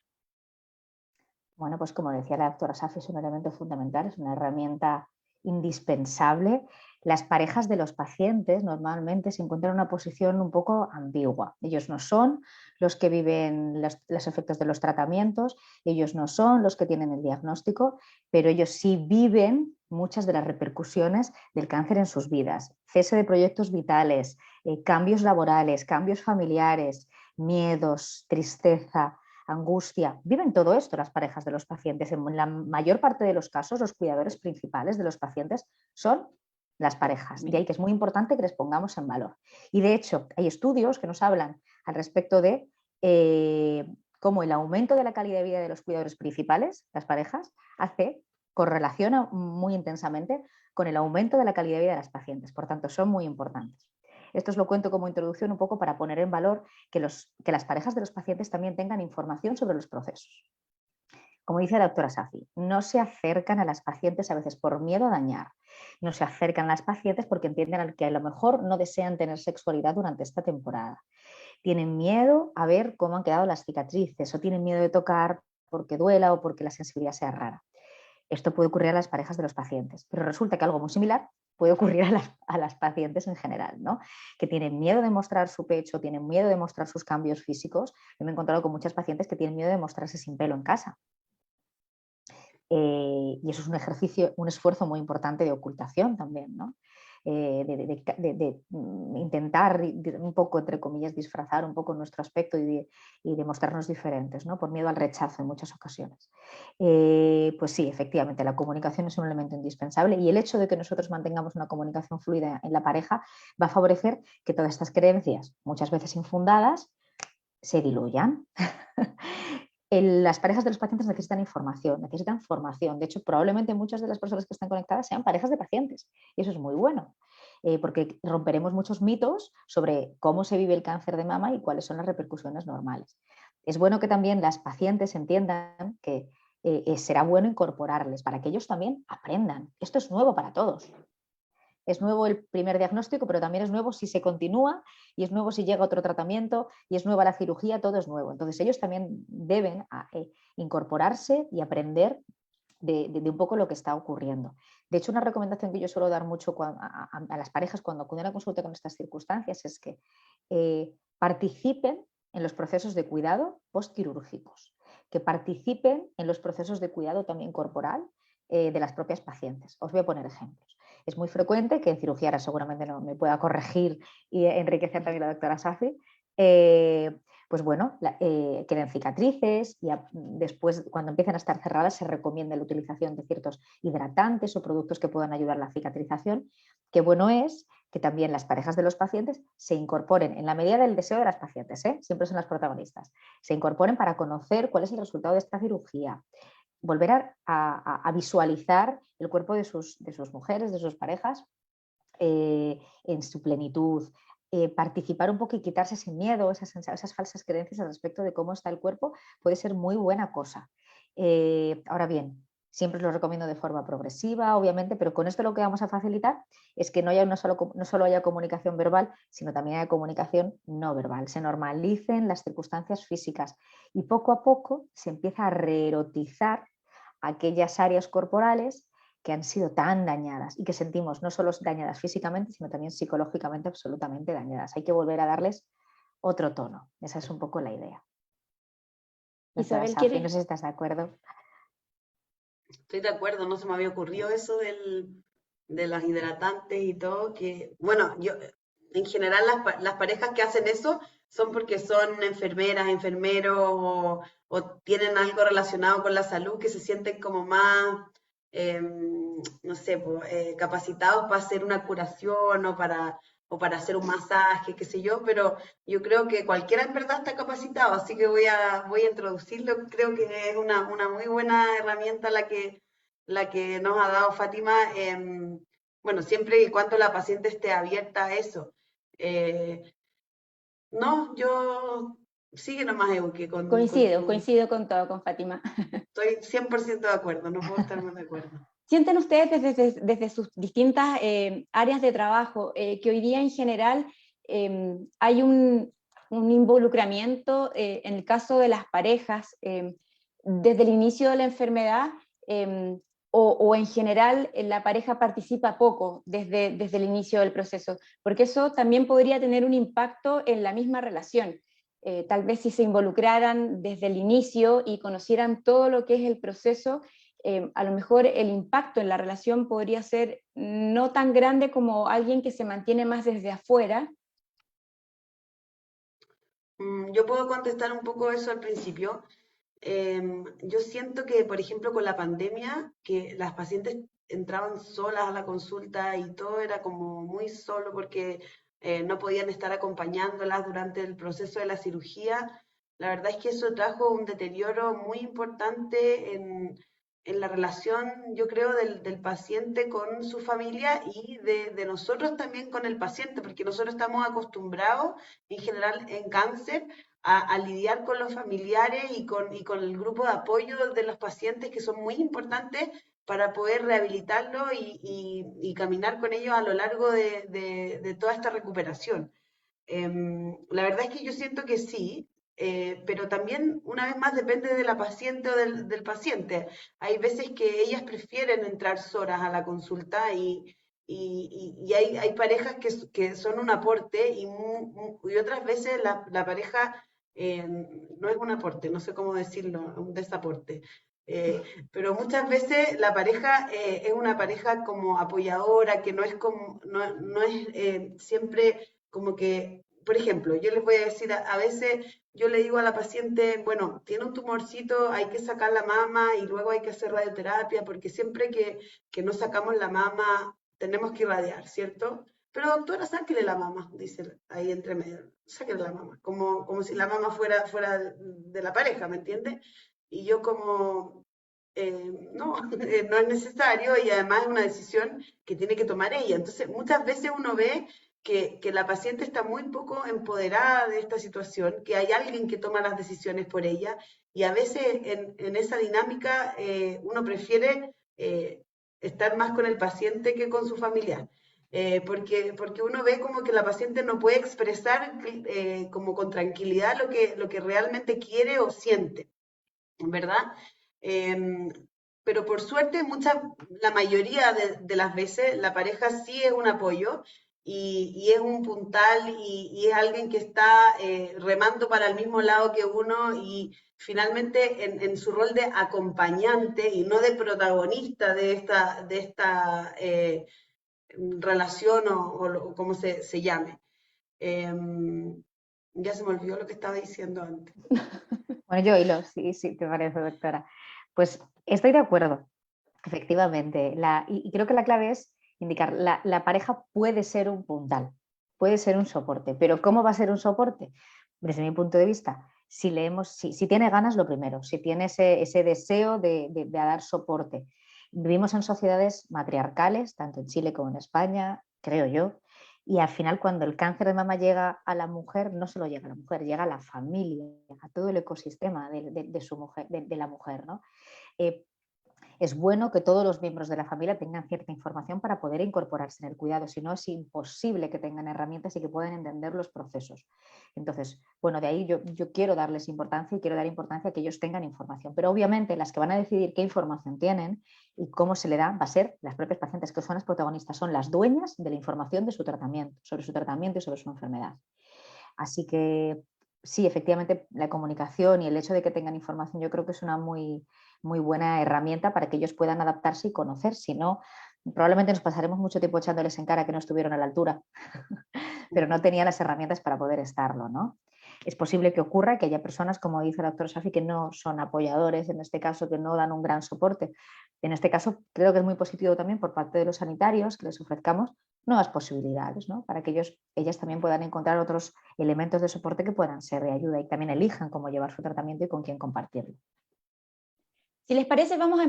Speaker 8: Bueno, pues como decía la doctora Safi, es un elemento fundamental, es una herramienta indispensable. Las parejas de los pacientes normalmente se encuentran en una posición un poco ambigua. Ellos no son los que viven los efectos de los tratamientos, ellos no son los que tienen el diagnóstico, pero ellos sí viven muchas de las repercusiones del cáncer en sus vidas. Cese de proyectos vitales, cambios laborales, cambios familiares, miedos, tristeza, angustia. Viven todo esto las parejas de los pacientes. En la mayor parte de los casos, los cuidadores principales de los pacientes son las parejas. De ahí que es muy importante que les pongamos en valor. Y de hecho, hay estudios que nos hablan al respecto de cómo el aumento de la calidad de vida de los cuidadores principales, las parejas, correlaciona muy intensamente con el aumento de la calidad de vida de las pacientes. Por tanto, son muy importantes. Esto os lo cuento como introducción un poco para poner en valor que las parejas de los pacientes también tengan información sobre los procesos. Como dice la doctora Safi, no se acercan a las pacientes a veces por miedo a dañar. No se acercan a las pacientes porque entienden que a lo mejor no desean tener sexualidad durante esta temporada. Tienen miedo a ver cómo han quedado las cicatrices o tienen miedo de tocar porque duela o porque la sensibilidad sea rara. Esto puede ocurrir a las parejas de los pacientes, pero resulta que algo muy similar puede ocurrir a las pacientes en general, ¿no? Que tienen miedo de mostrar su pecho, tienen miedo de mostrar sus cambios físicos. Yo me he encontrado con muchas pacientes que tienen miedo de mostrarse sin pelo en casa. Y eso es un ejercicio, un esfuerzo muy importante de ocultación también, ¿no? De intentar un poco, entre comillas, disfrazar un poco nuestro aspecto y de mostrarnos diferentes, ¿no? Por miedo al rechazo en muchas ocasiones. Pues sí, efectivamente, la comunicación es un elemento indispensable y el hecho de que nosotros mantengamos una comunicación fluida en la pareja va a favorecer que todas estas creencias, muchas veces infundadas, se diluyan. Las parejas de los pacientes necesitan información, necesitan formación. De hecho, probablemente muchas de las personas que están conectadas sean parejas de pacientes. Y eso es muy bueno, porque romperemos muchos mitos sobre cómo se vive el cáncer de mama y cuáles son las repercusiones normales. Es bueno que también las pacientes entiendan que será bueno incorporarles para que ellos también aprendan. Esto es nuevo para todos. Es nuevo el primer diagnóstico, pero también es nuevo si se continúa y es nuevo si llega otro tratamiento y es nueva la cirugía, todo es nuevo. Entonces ellos también deben incorporarse y aprender de un poco lo que está ocurriendo. De hecho, una recomendación que yo suelo dar mucho a las parejas cuando acuden a consulta con estas circunstancias es que participen en los procesos de cuidado postquirúrgicos, que participen en los procesos de cuidado también corporal de las propias pacientes. Os voy a poner ejemplos. Es muy frecuente que en cirugía, ahora seguramente no me pueda corregir y enriquecer también la doctora Safi, pues bueno, queden cicatrices y después cuando empiezan a estar cerradas se recomienda la utilización de ciertos hidratantes o productos que puedan ayudar a la cicatrización. Qué bueno es que también las parejas de los pacientes se incorporen en la medida del deseo de las pacientes, siempre son las protagonistas, se incorporen para conocer cuál es el resultado de esta cirugía, volver a visualizar el cuerpo de sus mujeres, de sus parejas en su plenitud, participar un poco y quitarse ese miedo, esas falsas creencias al respecto de cómo está el cuerpo, puede ser muy buena cosa. Ahora bien, siempre lo recomiendo de forma progresiva, obviamente, pero con esto lo que vamos a facilitar es que no solo haya comunicación verbal, sino también haya comunicación no verbal. Se normalicen las circunstancias físicas y poco a poco se empieza a reerotizar aquellas áreas corporales que han sido tan dañadas y que sentimos no solo dañadas físicamente, sino también psicológicamente absolutamente dañadas. Hay que volver a darles otro tono. Esa es un poco la idea.
Speaker 1: Isabel,
Speaker 8: Safi, no sé si estás de acuerdo.
Speaker 9: Estoy de acuerdo, no se me había ocurrido eso de las hidratantes y todo, que, bueno, yo, en general las parejas que hacen eso son porque son enfermeras, enfermeros o tienen algo relacionado con la salud que se sienten como más, no sé, capacitados para hacer una curación o para hacer un masaje, qué sé yo, pero yo creo que cualquiera en verdad está capacitado, así que voy a introducirlo. Creo que es una muy buena herramienta la que nos ha dado Fátima, bueno, siempre y cuando la paciente esté abierta a eso. No, yo sigue nomás, Euke,
Speaker 1: Coincido con todo, con Fátima.
Speaker 9: Estoy 100% de acuerdo, no puedo estar más de acuerdo.
Speaker 1: ¿Sienten ustedes desde sus distintas áreas de trabajo que hoy día en general hay un involucramiento en el caso de las parejas desde el inicio de la enfermedad o en general la pareja participa poco desde el inicio del proceso? Porque eso también podría tener un impacto en la misma relación. Tal vez si se involucraran desde el inicio y conocieran todo lo que es el proceso, a lo mejor el impacto en la relación podría ser no tan grande como alguien que se mantiene más desde afuera.
Speaker 9: Yo puedo contestar un poco eso al principio. Yo siento que, por ejemplo, con la pandemia, que las pacientes entraban solas a la consulta y todo era como muy solo porque no podían estar acompañándolas durante el proceso de la cirugía. La verdad es que eso trajo un deterioro muy importante en la relación, yo creo, del paciente con su familia y de nosotros también con el paciente, porque nosotros estamos acostumbrados en general en cáncer a lidiar con los familiares y con el grupo de apoyo de los pacientes que son muy importantes para poder rehabilitarlo y caminar con ellos a lo largo de toda esta recuperación. La verdad es que yo siento que sí, pero también una vez más depende de la paciente o del paciente. Hay veces que ellas prefieren entrar solas a la consulta y hay parejas que son un aporte y otras veces la pareja no es un aporte, no sé cómo decirlo, un desaporte. Pero muchas veces la pareja es una pareja como apoyadora, que no es, como, no es siempre como que, por ejemplo, yo les voy a decir, a veces yo le digo a la paciente, bueno, tiene un tumorcito, hay que sacar la mama y luego hay que hacer radioterapia, porque siempre que no sacamos la mama tenemos que irradiar, ¿cierto? Pero doctora, sáquele la mama, dice ahí entre medio, sáquele la mama, como si la mama fuera de la pareja, ¿me entiende? Y yo como, no, no es necesario y además es una decisión que tiene que tomar ella. Entonces, muchas veces uno ve que la paciente está muy poco empoderada de esta situación, que hay alguien que toma las decisiones por ella y a veces en esa dinámica uno prefiere estar más con el paciente que con su familiar. Porque uno ve como que la paciente no puede expresar como con tranquilidad lo que realmente quiere o siente, ¿verdad? Pero por suerte, la mayoría de las veces la pareja sí es un apoyo y es un puntal y es alguien que está remando para el mismo lado que uno y finalmente en su rol de acompañante y no de protagonista de esta relación o como se llame. Ya se me olvidó lo que estaba diciendo antes.
Speaker 8: Bueno, yo hilo, sí, te parece, doctora. Pues estoy de acuerdo, efectivamente. Y creo que la clave es indicar, la pareja puede ser un puntal, puede ser un soporte, pero ¿cómo va a ser un soporte? Desde mi punto de vista, si tiene ganas, lo primero, si tiene ese deseo de dar soporte. Vivimos en sociedades matriarcales, tanto en Chile como en España, creo yo, y al final cuando el cáncer de mama llega a la mujer, no solo llega a la mujer, llega a la familia, a todo el ecosistema de su mujer, de la mujer, ¿no? Es bueno que todos los miembros de la familia tengan cierta información para poder incorporarse en el cuidado, si no es imposible que tengan herramientas y que puedan entender los procesos. Entonces, bueno, de ahí yo quiero darles importancia y quiero dar importancia a que ellos tengan información, pero obviamente las que van a decidir qué información tienen y cómo se le da va a ser las propias pacientes, que son las protagonistas, son las dueñas de la información de su tratamiento, sobre su tratamiento y sobre su enfermedad. Así que sí, efectivamente, la comunicación y el hecho de que tengan información yo creo que es una muy buena herramienta para que ellos puedan adaptarse y conocer. Si no, probablemente nos pasaremos mucho tiempo echándoles en cara que no estuvieron a la altura, pero no tenían las herramientas para poder estarlo, ¿no? Es posible que ocurra que haya personas, como dice el doctor Safi, que no son apoyadores, en este caso, que no dan un gran soporte. En este caso, creo que es muy positivo también por parte de los sanitarios que les ofrezcamos nuevas posibilidades, ¿no? Para que ellas también puedan encontrar otros elementos de soporte que puedan ser de ayuda y también elijan cómo llevar su tratamiento y con quién compartirlo.
Speaker 1: Si les parece, vamos a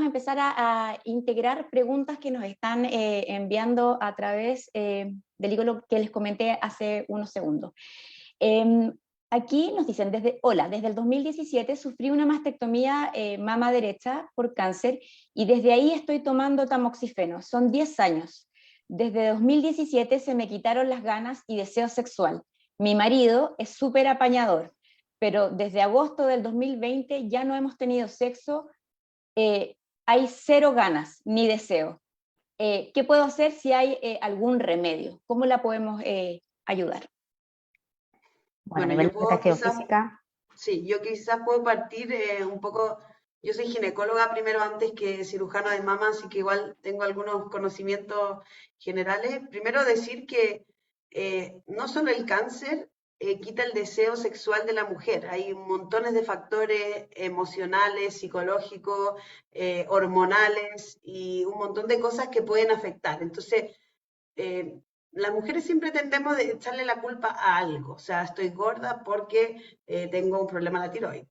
Speaker 1: empezar a integrar preguntas que nos están enviando a través del hilo que les comenté hace unos segundos. Aquí nos dicen, desde el 2017 sufrí una mastectomía mama derecha por cáncer y desde ahí estoy tomando tamoxifeno, son 10 años. Desde 2017 se me quitaron las ganas y deseo sexual. Mi marido es súper apañador, pero desde agosto del 2020 ya no hemos tenido sexo, hay cero ganas ni deseo. ¿Qué puedo hacer si hay algún remedio? ¿Cómo la podemos ayudar?
Speaker 8: Bueno, a nivel de protección física.
Speaker 9: Sí, yo quizás puedo partir un poco. Yo soy ginecóloga primero antes que cirujana de mama, así que igual tengo algunos conocimientos generales. Primero decir que no solo el cáncer quita el deseo sexual de la mujer. Hay montones de factores emocionales, psicológicos, hormonales y un montón de cosas que pueden afectar. Entonces, las mujeres siempre tendemos a echarle la culpa a algo. O sea, estoy gorda porque tengo un problema de la tiroides.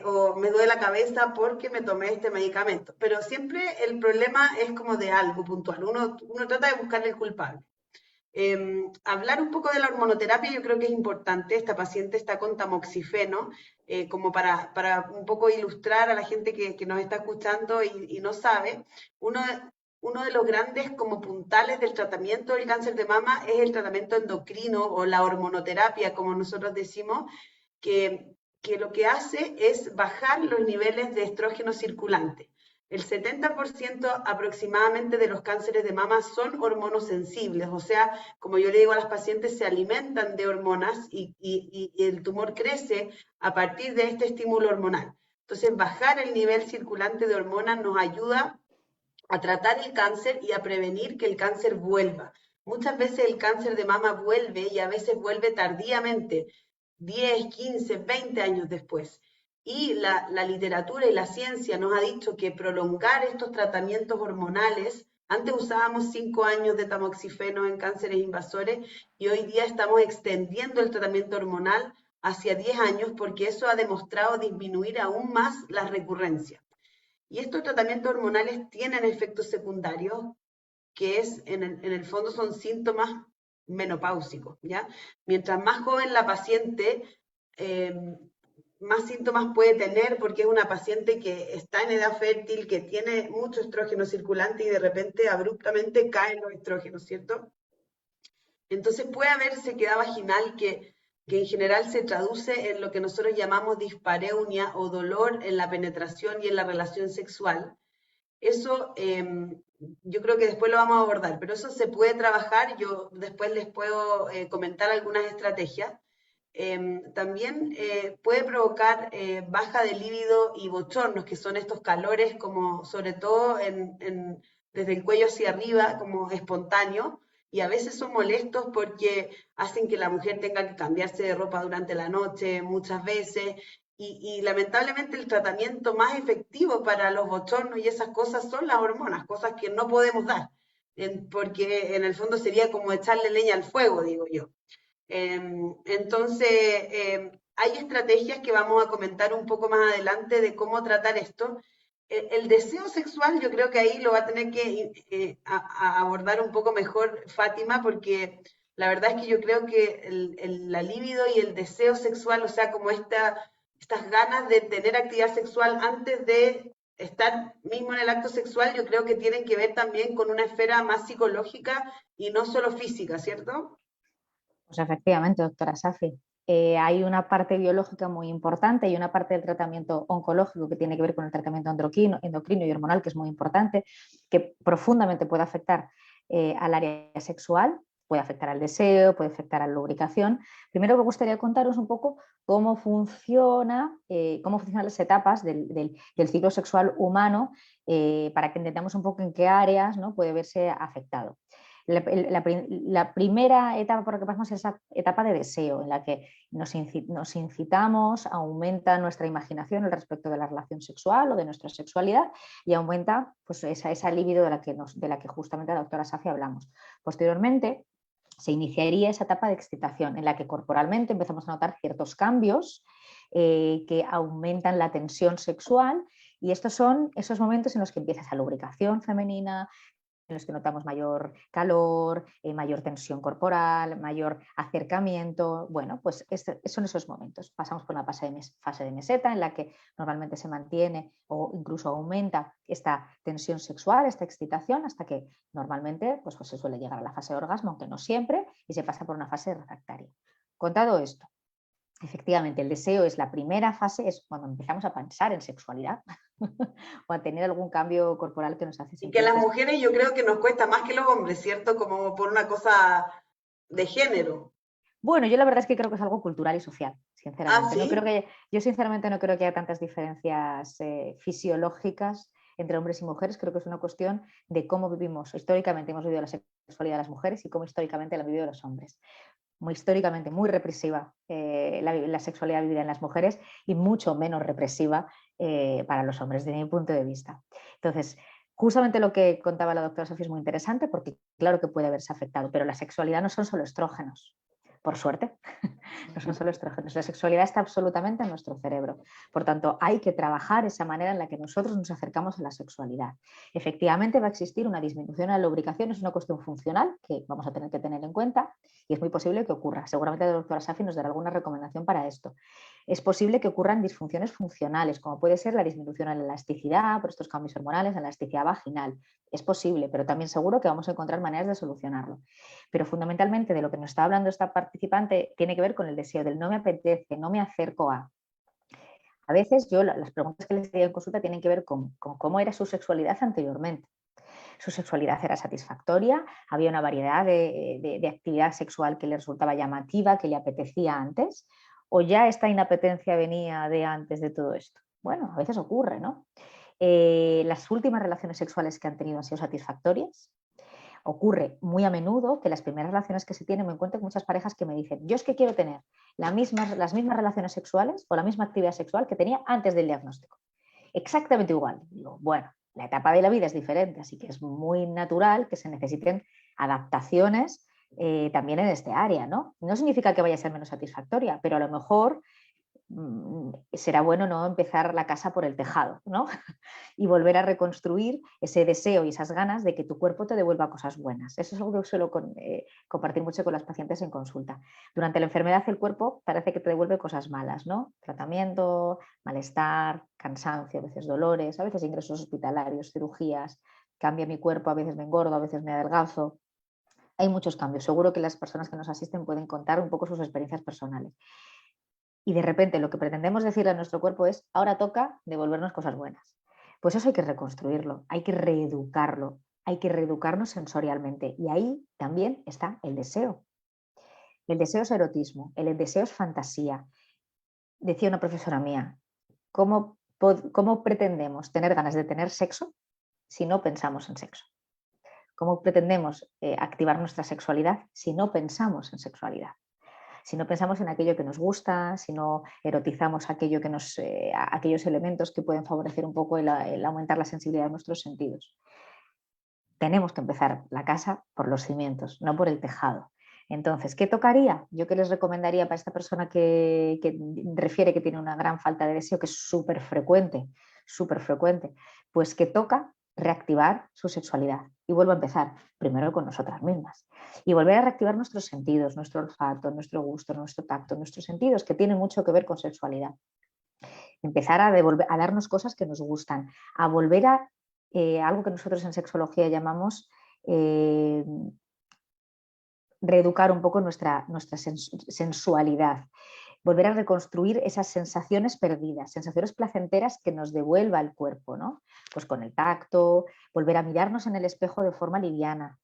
Speaker 9: O me duele la cabeza porque me tomé este medicamento. Pero siempre el problema es como de algo puntual. Uno trata de buscar el culpable. Hablar un poco de la hormonoterapia yo creo que es importante. Esta paciente está con tamoxifeno, como para un poco ilustrar a la gente que nos está escuchando y no sabe. Uno de los grandes como puntales del tratamiento del cáncer de mama es el tratamiento endocrino o la hormonoterapia, como nosotros decimos, que lo que hace es bajar los niveles de estrógeno circulante. El 70% aproximadamente de los cánceres de mama son hormonosensibles, o sea, como yo le digo a las pacientes, se alimentan de hormonas y el tumor crece a partir de este estímulo hormonal. Entonces, bajar el nivel circulante de hormonas nos ayuda a tratar el cáncer y a prevenir que el cáncer vuelva. Muchas veces el cáncer de mama vuelve y a veces vuelve tardíamente, 10, 15, 20 años después. Y la literatura y la ciencia nos ha dicho que prolongar estos tratamientos hormonales, antes usábamos 5 años de tamoxifeno en cánceres invasores y hoy día estamos extendiendo el tratamiento hormonal hacia 10 años porque eso ha demostrado disminuir aún más las recurrencias. Y estos tratamientos hormonales tienen efectos secundarios que en el fondo son síntomas menopáusicos, ¿ya? Mientras más joven la paciente, más síntomas puede tener porque es una paciente que está en edad fértil, que tiene mucho estrógeno circulante y de repente abruptamente caen los estrógenos, ¿cierto? Entonces puede haber sequedad vaginal que en general se traduce en lo que nosotros llamamos dispareunia o dolor en la penetración y en la relación sexual. Eso yo creo que después lo vamos a abordar, pero eso se puede trabajar, yo después les puedo comentar algunas estrategias. También puede provocar baja de líbido y bochornos, que son estos calores como sobre todo desde el cuello hacia arriba, como espontáneo, y a veces son molestos porque hacen que la mujer tenga que cambiarse de ropa durante la noche muchas veces, y lamentablemente el tratamiento más efectivo para los bochornos y esas cosas son las hormonas, cosas que no podemos dar, porque en el fondo sería como echarle leña al fuego, digo yo. Entonces, hay estrategias que vamos a comentar un poco más adelante de cómo tratar esto. El deseo sexual yo creo que ahí lo va a tener que a abordar un poco mejor Fátima, porque la verdad es que yo creo que la libido y el deseo sexual, o sea, como estas ganas de tener actividad sexual antes de estar mismo en el acto sexual, yo creo que tienen que ver también con una esfera más psicológica y no solo física, ¿cierto?
Speaker 8: Pues efectivamente, doctora Safi. Hay una parte biológica muy importante y una parte del tratamiento oncológico que tiene que ver con el tratamiento endocrino y hormonal, que es muy importante, que profundamente puede afectar al área sexual, puede afectar al deseo, puede afectar a la lubricación. Primero me gustaría contaros un poco cómo funcionan las etapas del ciclo sexual humano para que entendamos un poco en qué áreas, ¿no?, puede verse afectado. La primera etapa por la que pasamos es esa etapa de deseo, en la que nos incitamos, aumenta nuestra imaginación al respecto de la relación sexual o de nuestra sexualidad y aumenta pues, esa libido de la que justamente la doctora Safi hablamos. Posteriormente se iniciaría esa etapa de excitación en la que corporalmente empezamos a notar ciertos cambios que aumentan la tensión sexual y estos son esos momentos en los que empieza esa lubricación femenina, en los que notamos mayor calor, mayor tensión corporal, mayor acercamiento. Bueno, pues son esos momentos. Pasamos por una fase de meseta en la que normalmente se mantiene o incluso aumenta esta tensión sexual, esta excitación, hasta que normalmente pues se suele llegar a la fase de orgasmo, aunque no siempre, y se pasa por una fase refractaria. Contado esto, efectivamente, el deseo es la primera fase, es cuando empezamos a pensar en sexualidad o a tener algún cambio corporal que nos hace sentir.
Speaker 9: Y que a las mujeres yo creo que nos cuesta más que los hombres, ¿cierto? Como por una cosa de género.
Speaker 8: Bueno, yo la verdad es que creo que es algo cultural y social, sinceramente.
Speaker 9: ¿Sí?
Speaker 8: Yo sinceramente no creo que haya tantas diferencias fisiológicas entre hombres y mujeres, creo que es una cuestión de cómo vivimos. Históricamente hemos vivido la sexualidad de las mujeres y cómo históricamente la han vivido los hombres. muy históricamente muy represiva la sexualidad vivida en las mujeres y mucho menos represiva para los hombres, desde mi punto de vista. Entonces, justamente lo que contaba la doctora Sofía es muy interesante porque claro que puede haberse afectado, pero la sexualidad no son solo estrógenos, por suerte, no son solo estrógenos. La sexualidad está absolutamente en nuestro cerebro. Por tanto, hay que trabajar esa manera en la que nosotros nos acercamos a la sexualidad. Efectivamente va a existir una disminución en la lubricación, es una cuestión funcional que vamos a tener que tener en cuenta y es muy posible que ocurra. Seguramente la doctora Safi nos dará alguna recomendación para esto. Es posible que ocurran disfunciones funcionales, como puede ser la disminución en la elasticidad por estos cambios hormonales, en la elasticidad vaginal. Es posible, pero también seguro que vamos a encontrar maneras de solucionarlo. Pero fundamentalmente de lo que nos está hablando esta participante tiene que ver con el deseo del no me apetece, no me acerco a. A veces las preguntas que les hacía en consulta tienen que ver con cómo era su sexualidad anteriormente. Su sexualidad era satisfactoria, había una variedad de actividad sexual que le resultaba llamativa, que le apetecía antes, o ya esta inapetencia venía de antes de todo esto. Bueno, a veces ocurre, ¿no? Las últimas relaciones sexuales que han tenido han sido satisfactorias. Ocurre muy a menudo que las primeras relaciones que se tienen, me encuentro muchas parejas que me dicen, yo es que quiero tener las mismas relaciones sexuales o la misma actividad sexual que tenía antes del diagnóstico. Exactamente igual. Digo, bueno, la etapa de la vida es diferente, así que es muy natural que se necesiten adaptaciones también en este área, ¿no? No significa que vaya a ser menos satisfactoria, pero a lo mejor será bueno no empezar la casa por el tejado, ¿no? Y volver a reconstruir ese deseo y esas ganas de que tu cuerpo te devuelva cosas buenas. Eso es algo que suelo compartir mucho con las pacientes en consulta. Durante la enfermedad el cuerpo parece que te devuelve cosas malas, ¿no? Tratamiento, malestar, cansancio, a veces dolores, a veces ingresos hospitalarios, cirugías, cambia mi cuerpo, a veces me engordo, a veces me adelgazo. Hay muchos cambios. Seguro que las personas que nos asisten pueden contar un poco sus experiencias personales. Y de repente lo que pretendemos decirle a nuestro cuerpo es, ahora toca devolvernos cosas buenas. Pues eso hay que reconstruirlo, hay que reeducarnos sensorialmente. Y ahí también está el deseo. El deseo es erotismo, el deseo es fantasía. Decía una profesora mía, ¿cómo pretendemos tener ganas de tener sexo si no pensamos en sexo? ¿Cómo pretendemos activar nuestra sexualidad si no pensamos en sexualidad? Si no pensamos en aquello que nos gusta, si no erotizamos aquellos elementos que pueden favorecer un poco el aumentar la sensibilidad de nuestros sentidos. Tenemos que empezar la casa por los cimientos, no por el tejado. Entonces, ¿qué tocaría? Yo qué les recomendaría para esta persona que refiere que tiene una gran falta de deseo, que es súper frecuente, pues que toca reactivar su sexualidad y vuelvo a empezar primero con nosotras mismas y volver a reactivar nuestros sentidos, nuestro olfato, nuestro gusto, nuestro tacto, nuestros sentidos que tienen mucho que ver con sexualidad. Empezar a darnos cosas que nos gustan, a volver a algo que nosotros en sexología llamamos reeducar un poco nuestra sensualidad. Volver a reconstruir esas sensaciones perdidas, sensaciones placenteras que nos devuelva el cuerpo, ¿no? Pues con el tacto, volver a mirarnos en el espejo de forma liviana,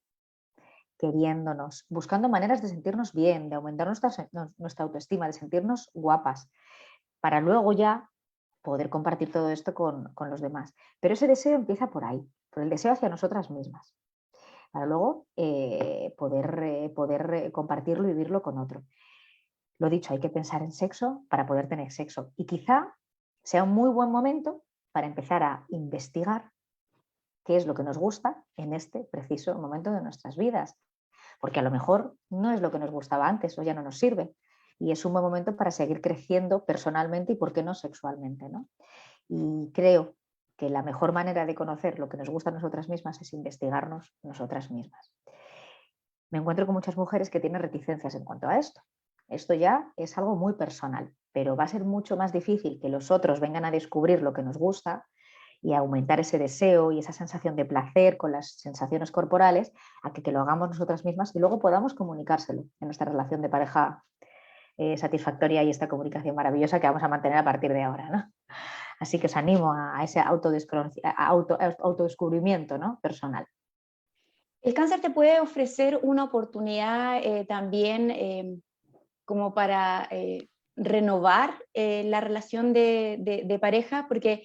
Speaker 8: queriéndonos, buscando maneras de sentirnos bien, de aumentar nuestra autoestima, de sentirnos guapas, para luego ya poder compartir todo esto con los demás. Pero ese deseo empieza por ahí, por el deseo hacia nosotras mismas, para luego poder compartirlo y vivirlo con otro. Lo dicho, hay que pensar en sexo para poder tener sexo. Y quizá sea un muy buen momento para empezar a investigar qué es lo que nos gusta en este preciso momento de nuestras vidas. Porque a lo mejor no es lo que nos gustaba antes o ya no nos sirve. Y es un buen momento para seguir creciendo personalmente y, por qué no, sexualmente, ¿no? Y creo que la mejor manera de conocer lo que nos gusta a nosotras mismas es investigarnos nosotras mismas. Me encuentro con muchas mujeres que tienen reticencias en cuanto a esto. Esto ya es algo muy personal, pero va a ser mucho más difícil que los otros vengan a descubrir lo que nos gusta y a aumentar ese deseo y esa sensación de placer con las sensaciones corporales a que lo hagamos nosotras mismas y luego podamos comunicárselo en nuestra relación de pareja satisfactoria y esta comunicación maravillosa que vamos a mantener a partir de ahora, ¿no? Así que os animo a ese autodescubrimiento, ¿no? Personal.
Speaker 1: El cáncer te puede ofrecer una oportunidad también como para renovar la relación de pareja, porque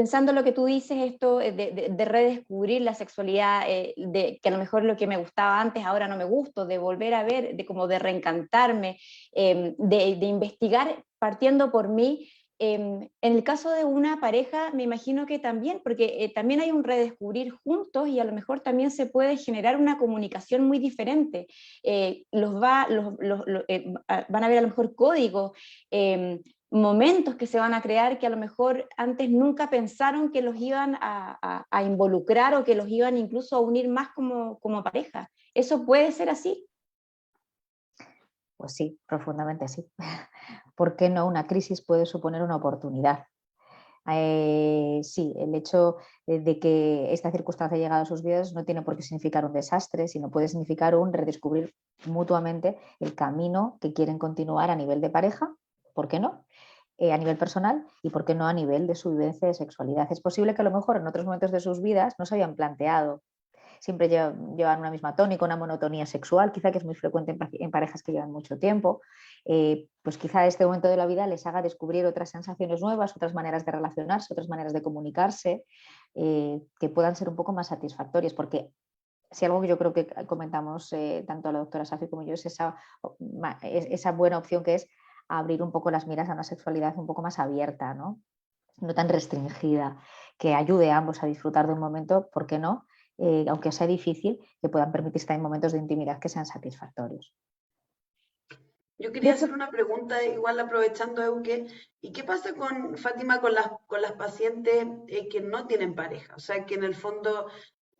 Speaker 1: pensando lo que tú dices, esto de redescubrir la sexualidad, de que a lo mejor lo que me gustaba antes ahora no me gusta, de volver a ver, de como de reencantarme, de investigar partiendo por mí. En el caso de una pareja, me imagino que también, porque también hay un redescubrir juntos y a lo mejor también se puede generar una comunicación muy diferente. Van a haber a lo mejor códigos, momentos que se van a crear que a lo mejor antes nunca pensaron que los iban a involucrar o que los iban incluso a unir más como pareja. ¿Eso puede ser así?
Speaker 8: Pues sí, profundamente sí. ¿Por qué no? Una crisis puede suponer una oportunidad. Sí, el hecho de que esta circunstancia haya llegado a sus vidas no tiene por qué significar un desastre, sino puede significar un redescubrir mutuamente el camino que quieren continuar a nivel de pareja, ¿por qué no? A nivel personal y por qué no a nivel de su vivencia de sexualidad. Es posible que a lo mejor en otros momentos de sus vidas no se habían planteado, siempre llevan una misma tónica, una monotonía sexual, quizá que es muy frecuente en parejas que llevan mucho tiempo, pues quizá este momento de la vida les haga descubrir otras sensaciones nuevas, otras maneras de relacionarse, otras maneras de comunicarse, que puedan ser un poco más satisfactorias, porque si algo que yo creo que comentamos tanto la doctora Safi como yo es esa buena opción que es abrir un poco las miras a una sexualidad un poco más abierta, ¿no? No tan restringida, que ayude a ambos a disfrutar de un momento, ¿por qué no? Aunque sea difícil, que puedan permitirse también momentos de intimidad que sean satisfactorios.
Speaker 9: Yo quería hacer una pregunta, igual aprovechando, Euke, ¿y qué pasa con Fátima, con las pacientes que no tienen pareja? O sea, que en el fondo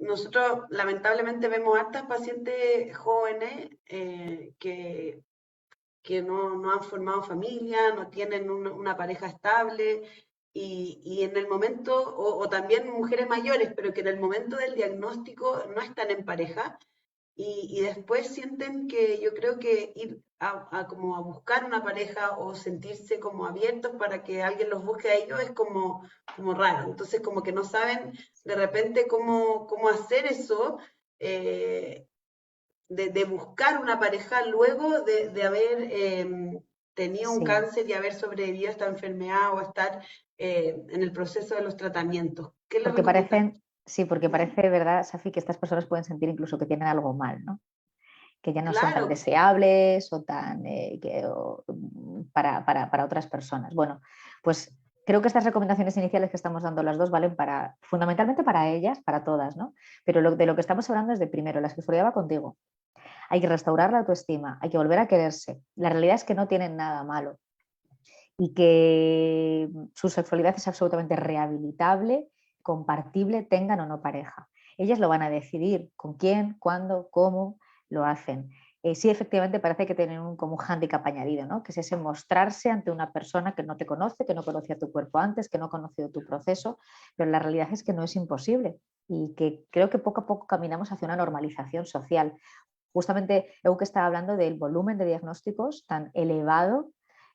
Speaker 9: nosotros lamentablemente vemos hartas pacientes jóvenes que no han formado familia, no tienen una pareja estable y en el momento, o también mujeres mayores, pero que en el momento del diagnóstico no están en pareja y después sienten que yo creo que ir como a buscar una pareja o sentirse como abiertos para que alguien los busque a ellos es como raro. Entonces como que no saben de repente cómo hacer eso. De buscar una pareja luego de haber tenido un
Speaker 8: Sí.
Speaker 9: cáncer y haber sobrevivido a esta enfermedad o estar en el proceso de los tratamientos. ¿Qué le recomiendas?
Speaker 8: Porque parece, ¿verdad, Safi, que estas personas pueden sentir incluso que tienen algo mal, ¿no? Que ya no son tan
Speaker 9: Claro,
Speaker 8: deseables o para otras personas. Bueno, pues creo que estas recomendaciones iniciales que estamos dando las dos valen fundamentalmente para ellas, para todas, ¿no? Pero de lo que estamos hablando es de primero, la sexualidad va contigo. Hay que restaurar la autoestima, hay que volver a quererse. La realidad es que no tienen nada malo y que su sexualidad es absolutamente rehabilitable, compartible, tengan o no pareja. Ellas lo van a decidir con quién, cuándo, cómo lo hacen. Sí, efectivamente parece que tienen como un hándicap añadido, ¿no? Que es ese mostrarse ante una persona que no te conoce, que no conocía tu cuerpo antes, que no ha conocido tu proceso, pero la realidad es que no es imposible y que creo que poco a poco caminamos hacia una normalización social. Justamente Euke estaba hablando del volumen de diagnósticos tan elevado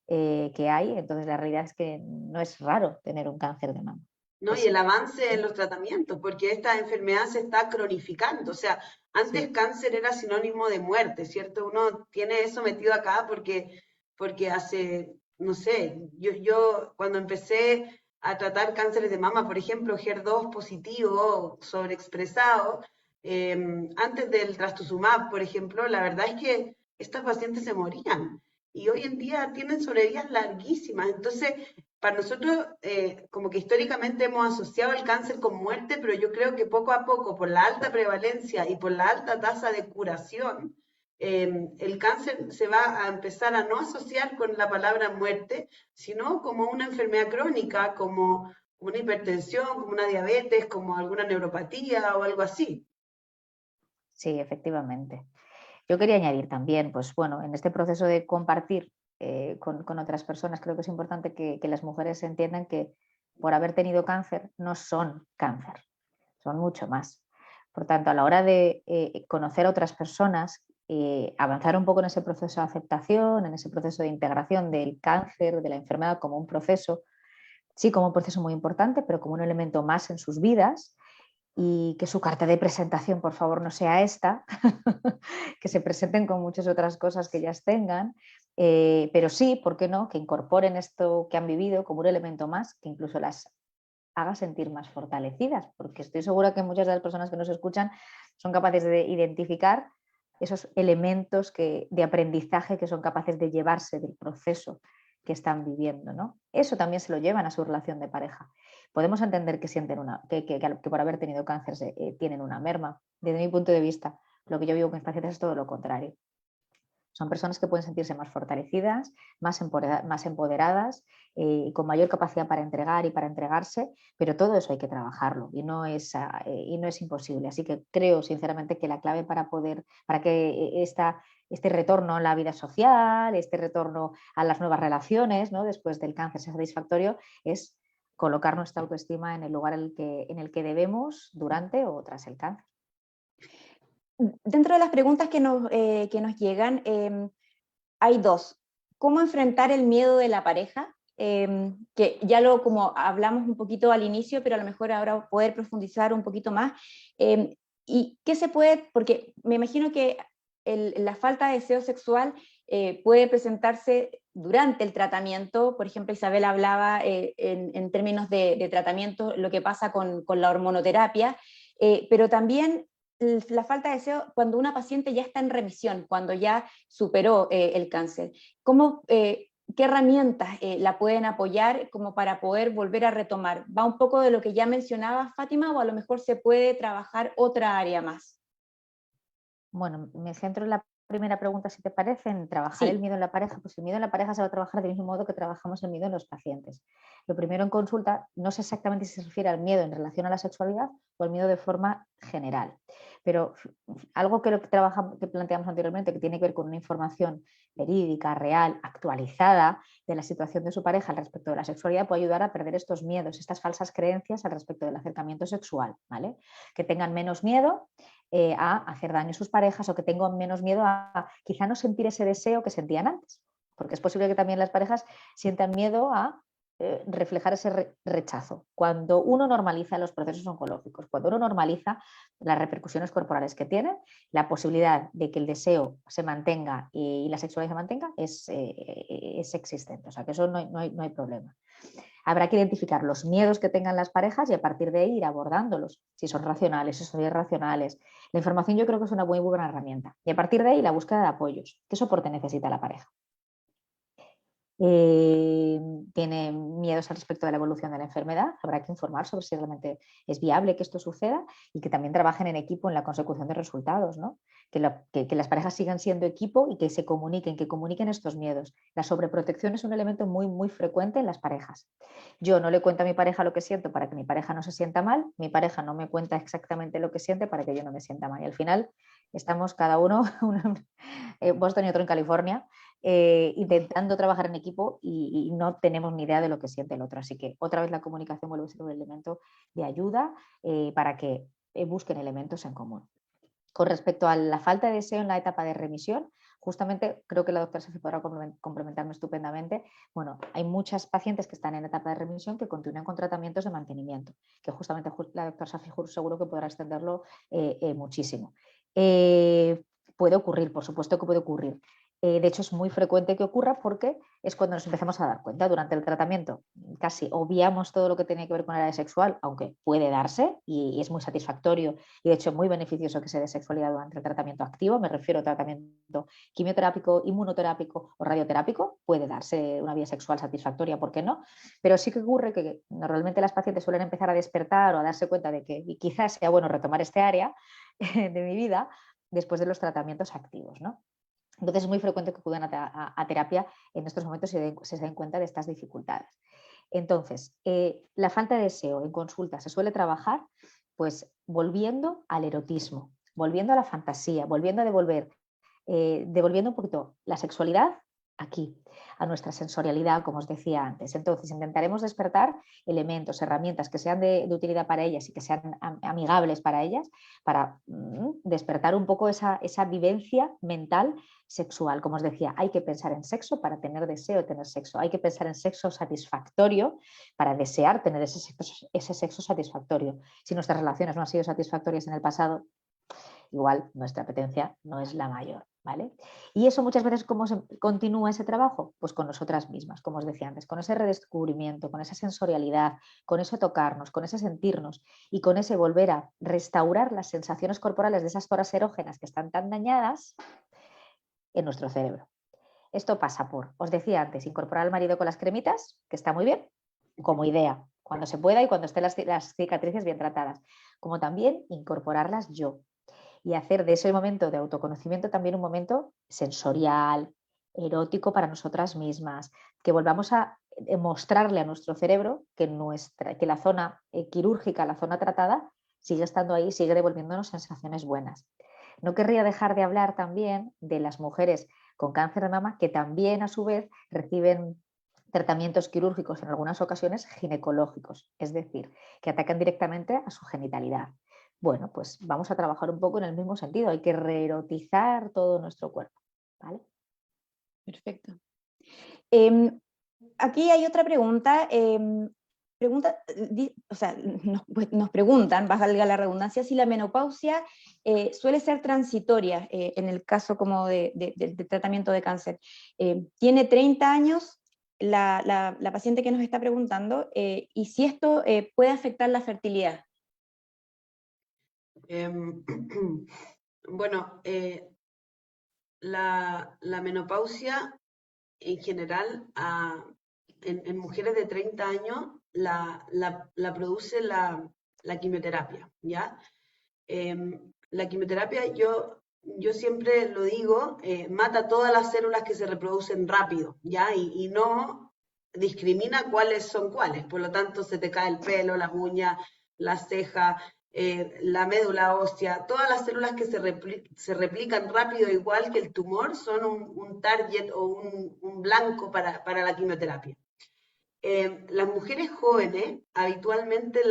Speaker 8: que hay, entonces la realidad es que no es raro tener un cáncer de mama.
Speaker 9: ¿no? Y el avance en los tratamientos, porque esta enfermedad se está cronificando. O sea, antes
Speaker 8: Sí.
Speaker 9: cáncer era sinónimo de muerte, ¿cierto? Uno tiene eso metido acá porque hace, no sé, yo cuando empecé a tratar cánceres de mama, por ejemplo, HER2 positivo, sobreexpresado, antes del trastuzumab, por ejemplo, la verdad es que estas pacientes se morían. Y hoy en día tienen sobrevidas larguísimas. Entonces, para nosotros, como que históricamente hemos asociado el cáncer con muerte, pero yo creo que poco a poco, por la alta prevalencia y por la alta tasa de curación, el cáncer se va a empezar a no asociar con la palabra muerte, sino como una enfermedad crónica, como una hipertensión, como una diabetes, como alguna neuropatía o algo así.
Speaker 8: Sí, efectivamente. Yo quería añadir también, pues bueno, en este proceso de compartir con otras personas, creo que es importante que las mujeres entiendan que por haber tenido cáncer no son cáncer, son mucho más. Por tanto, a la hora de conocer a otras personas, avanzar un poco en ese proceso de aceptación, en ese proceso de integración del cáncer, de la enfermedad como un proceso, sí, como un proceso muy importante, pero como un elemento más en sus vidas, y que su carta de presentación, por favor, no sea esta, que se presenten con muchas otras cosas que ellas tengan, pero sí, ¿por qué no?, que incorporen esto que han vivido como un elemento más, que incluso las haga sentir más fortalecidas, porque estoy segura que muchas de las personas que nos escuchan son capaces de identificar esos elementos de aprendizaje que son capaces de llevarse del proceso que están viviendo, ¿no? Eso también se lo llevan a su relación de pareja. Podemos entender que sienten que por haber tenido cáncer tienen una merma. Desde mi punto de vista, lo que yo vivo con mis pacientes es todo lo contrario. Son personas que pueden sentirse más fortalecidas, más empoderadas, con mayor capacidad para entregar y para entregarse, pero todo eso hay que trabajarlo y no es imposible. Así que creo sinceramente que la clave para que este retorno a la vida social, este retorno a las nuevas relaciones, ¿no?, después del cáncer sea satisfactorio, es colocar nuestra autoestima en el lugar en el que debemos durante o tras el cáncer.
Speaker 1: Dentro de las preguntas que nos llegan, hay dos. ¿Cómo enfrentar el miedo de la pareja? Que ya como hablamos un poquito al inicio, pero a lo mejor ahora poder profundizar un poquito más. ¿Y qué se puede? Porque me imagino que la falta de deseo sexual puede presentarse durante el tratamiento. Por ejemplo, Isabel hablaba en términos de tratamiento, lo que pasa con la hormonoterapia, pero también la falta de deseo cuando una paciente ya está en remisión, cuando ya superó el cáncer. ¿Qué herramientas la pueden apoyar como para poder volver a retomar? ¿Va un poco de lo que ya mencionaba Fátima o a lo mejor se puede trabajar otra área más?
Speaker 8: Bueno, me centro en la primera pregunta, si te parece, en trabajar el miedo en la pareja. Pues el miedo en la pareja se va a trabajar del mismo modo que trabajamos el miedo en los pacientes. Lo primero en consulta, no sé exactamente si se refiere al miedo en relación a la sexualidad o al miedo de forma general, pero algo que planteamos anteriormente, que tiene que ver con una información verídica, real, actualizada de la situación de su pareja al respecto de la sexualidad, puede ayudar a perder estos miedos, estas falsas creencias al respecto del acercamiento sexual, ¿vale? Que tengan menos miedo a hacer daño a sus parejas o que tengan menos miedo a quizá no sentir ese deseo que sentían antes, porque es posible que también las parejas sientan miedo a reflejar ese rechazo. Cuando uno normaliza los procesos oncológicos, cuando uno normaliza las repercusiones corporales que tienen, la posibilidad de que el deseo se mantenga y la sexualidad se mantenga es existente, o sea que eso no hay problema. Habrá que identificar los miedos que tengan las parejas y a partir de ahí ir abordándolos, si son racionales, si son irracionales. La información yo creo que es una muy buena herramienta. Y a partir de ahí la búsqueda de apoyos. ¿Qué soporte necesita la pareja? Tiene miedos al respecto de la evolución de la enfermedad, habrá que informar sobre si realmente es viable que esto suceda y que también trabajen en equipo en la consecución de resultados, ¿no? Que las parejas sigan siendo equipo y que se comuniquen, que comuniquen estos miedos. La sobreprotección es un elemento muy, muy frecuente en las parejas. Yo no le cuento a mi pareja lo que siento para que mi pareja no se sienta mal, mi pareja no me cuenta exactamente lo que siente para que yo no me sienta mal. Y al final estamos cada uno, Boston y otro en California, intentando trabajar en equipo y no tenemos ni idea de lo que siente el otro. Así que otra vez la comunicación vuelve a ser un elemento de ayuda para que busquen elementos en común. Con respecto a la falta de deseo en la etapa de remisión, justamente creo que la doctora Safi podrá complementarme estupendamente. Bueno, hay muchas pacientes que están en etapa de remisión que continúan con tratamientos de mantenimiento, que justamente la doctora Safi seguro que podrá extenderlo muchísimo. Puede ocurrir, por supuesto que puede ocurrir. De hecho, es muy frecuente que ocurra porque es cuando nos empezamos a dar cuenta. Durante el tratamiento casi obviamos todo lo que tiene que ver con el área sexual, aunque puede darse y es muy satisfactorio y de hecho muy beneficioso que se dé sexualidad durante el tratamiento activo. Me refiero a tratamiento quimioterápico, inmunoterápico o radioterápico. Puede darse una vida sexual satisfactoria, ¿por qué no? Pero sí que ocurre que normalmente las pacientes suelen empezar a despertar o a darse cuenta de que quizás sea bueno retomar este área de mi vida después de los tratamientos activos, ¿no? Entonces es muy frecuente que acudan a terapia en estos momentos y se den cuenta de estas dificultades. Entonces, la falta de deseo en consulta se suele trabajar pues volviendo al erotismo, volviendo a la fantasía, volviendo a devolviendo un poquito la sexualidad aquí, a nuestra sensorialidad, como os decía antes. Entonces intentaremos despertar elementos, herramientas que sean de utilidad para ellas y que sean amigables para ellas, para despertar un poco esa vivencia mental sexual. Como os decía, hay que pensar en sexo para tener deseo de tener sexo, hay que pensar en sexo satisfactorio para desear tener ese sexo satisfactorio. Si nuestras relaciones no han sido satisfactorias en el pasado, igual nuestra apetencia no es la mayor. ¿vale? Y eso muchas veces, ¿cómo se continúa ese trabajo? Pues con nosotras mismas, como os decía antes, con ese redescubrimiento, con esa sensorialidad, con ese tocarnos, con ese sentirnos y con ese volver a restaurar las sensaciones corporales de esas zonas erógenas que están tan dañadas en nuestro cerebro. Esto pasa por, os decía antes, incorporar al marido con las cremitas, que está muy bien, como idea, cuando se pueda y cuando estén las cicatrices bien tratadas, como también incorporarlas yo y hacer de ese momento de autoconocimiento también un momento sensorial, erótico para nosotras mismas, que volvamos a mostrarle a nuestro cerebro que la zona quirúrgica, la zona tratada, sigue estando ahí, sigue devolviéndonos sensaciones buenas. No querría dejar de hablar también de las mujeres con cáncer de mama que también a su vez reciben tratamientos quirúrgicos en algunas ocasiones ginecológicos, es decir, que atacan directamente a su genitalidad. Bueno, pues vamos a trabajar un poco en el mismo sentido, hay que reerotizar todo nuestro cuerpo, ¿vale?
Speaker 1: Perfecto. Aquí hay otra pregunta. Nos preguntan, valga la redundancia, si la menopausia suele ser transitoria en el caso como de tratamiento de cáncer. Tiene 30 años la paciente que nos está preguntando y si esto puede afectar la fertilidad.
Speaker 9: Bueno, la menopausia en general en mujeres de 30 años la produce la quimioterapia, ¿ya? La quimioterapia, yo siempre lo digo, mata todas las células que se reproducen rápido, ¿ya? Y no discrimina cuáles son cuáles, por lo tanto se te cae el pelo, las uñas, la ceja, la médula ósea, todas las células que se replican rápido igual que el tumor son un target o un blanco para la quimioterapia. Las mujeres jóvenes habitualmente,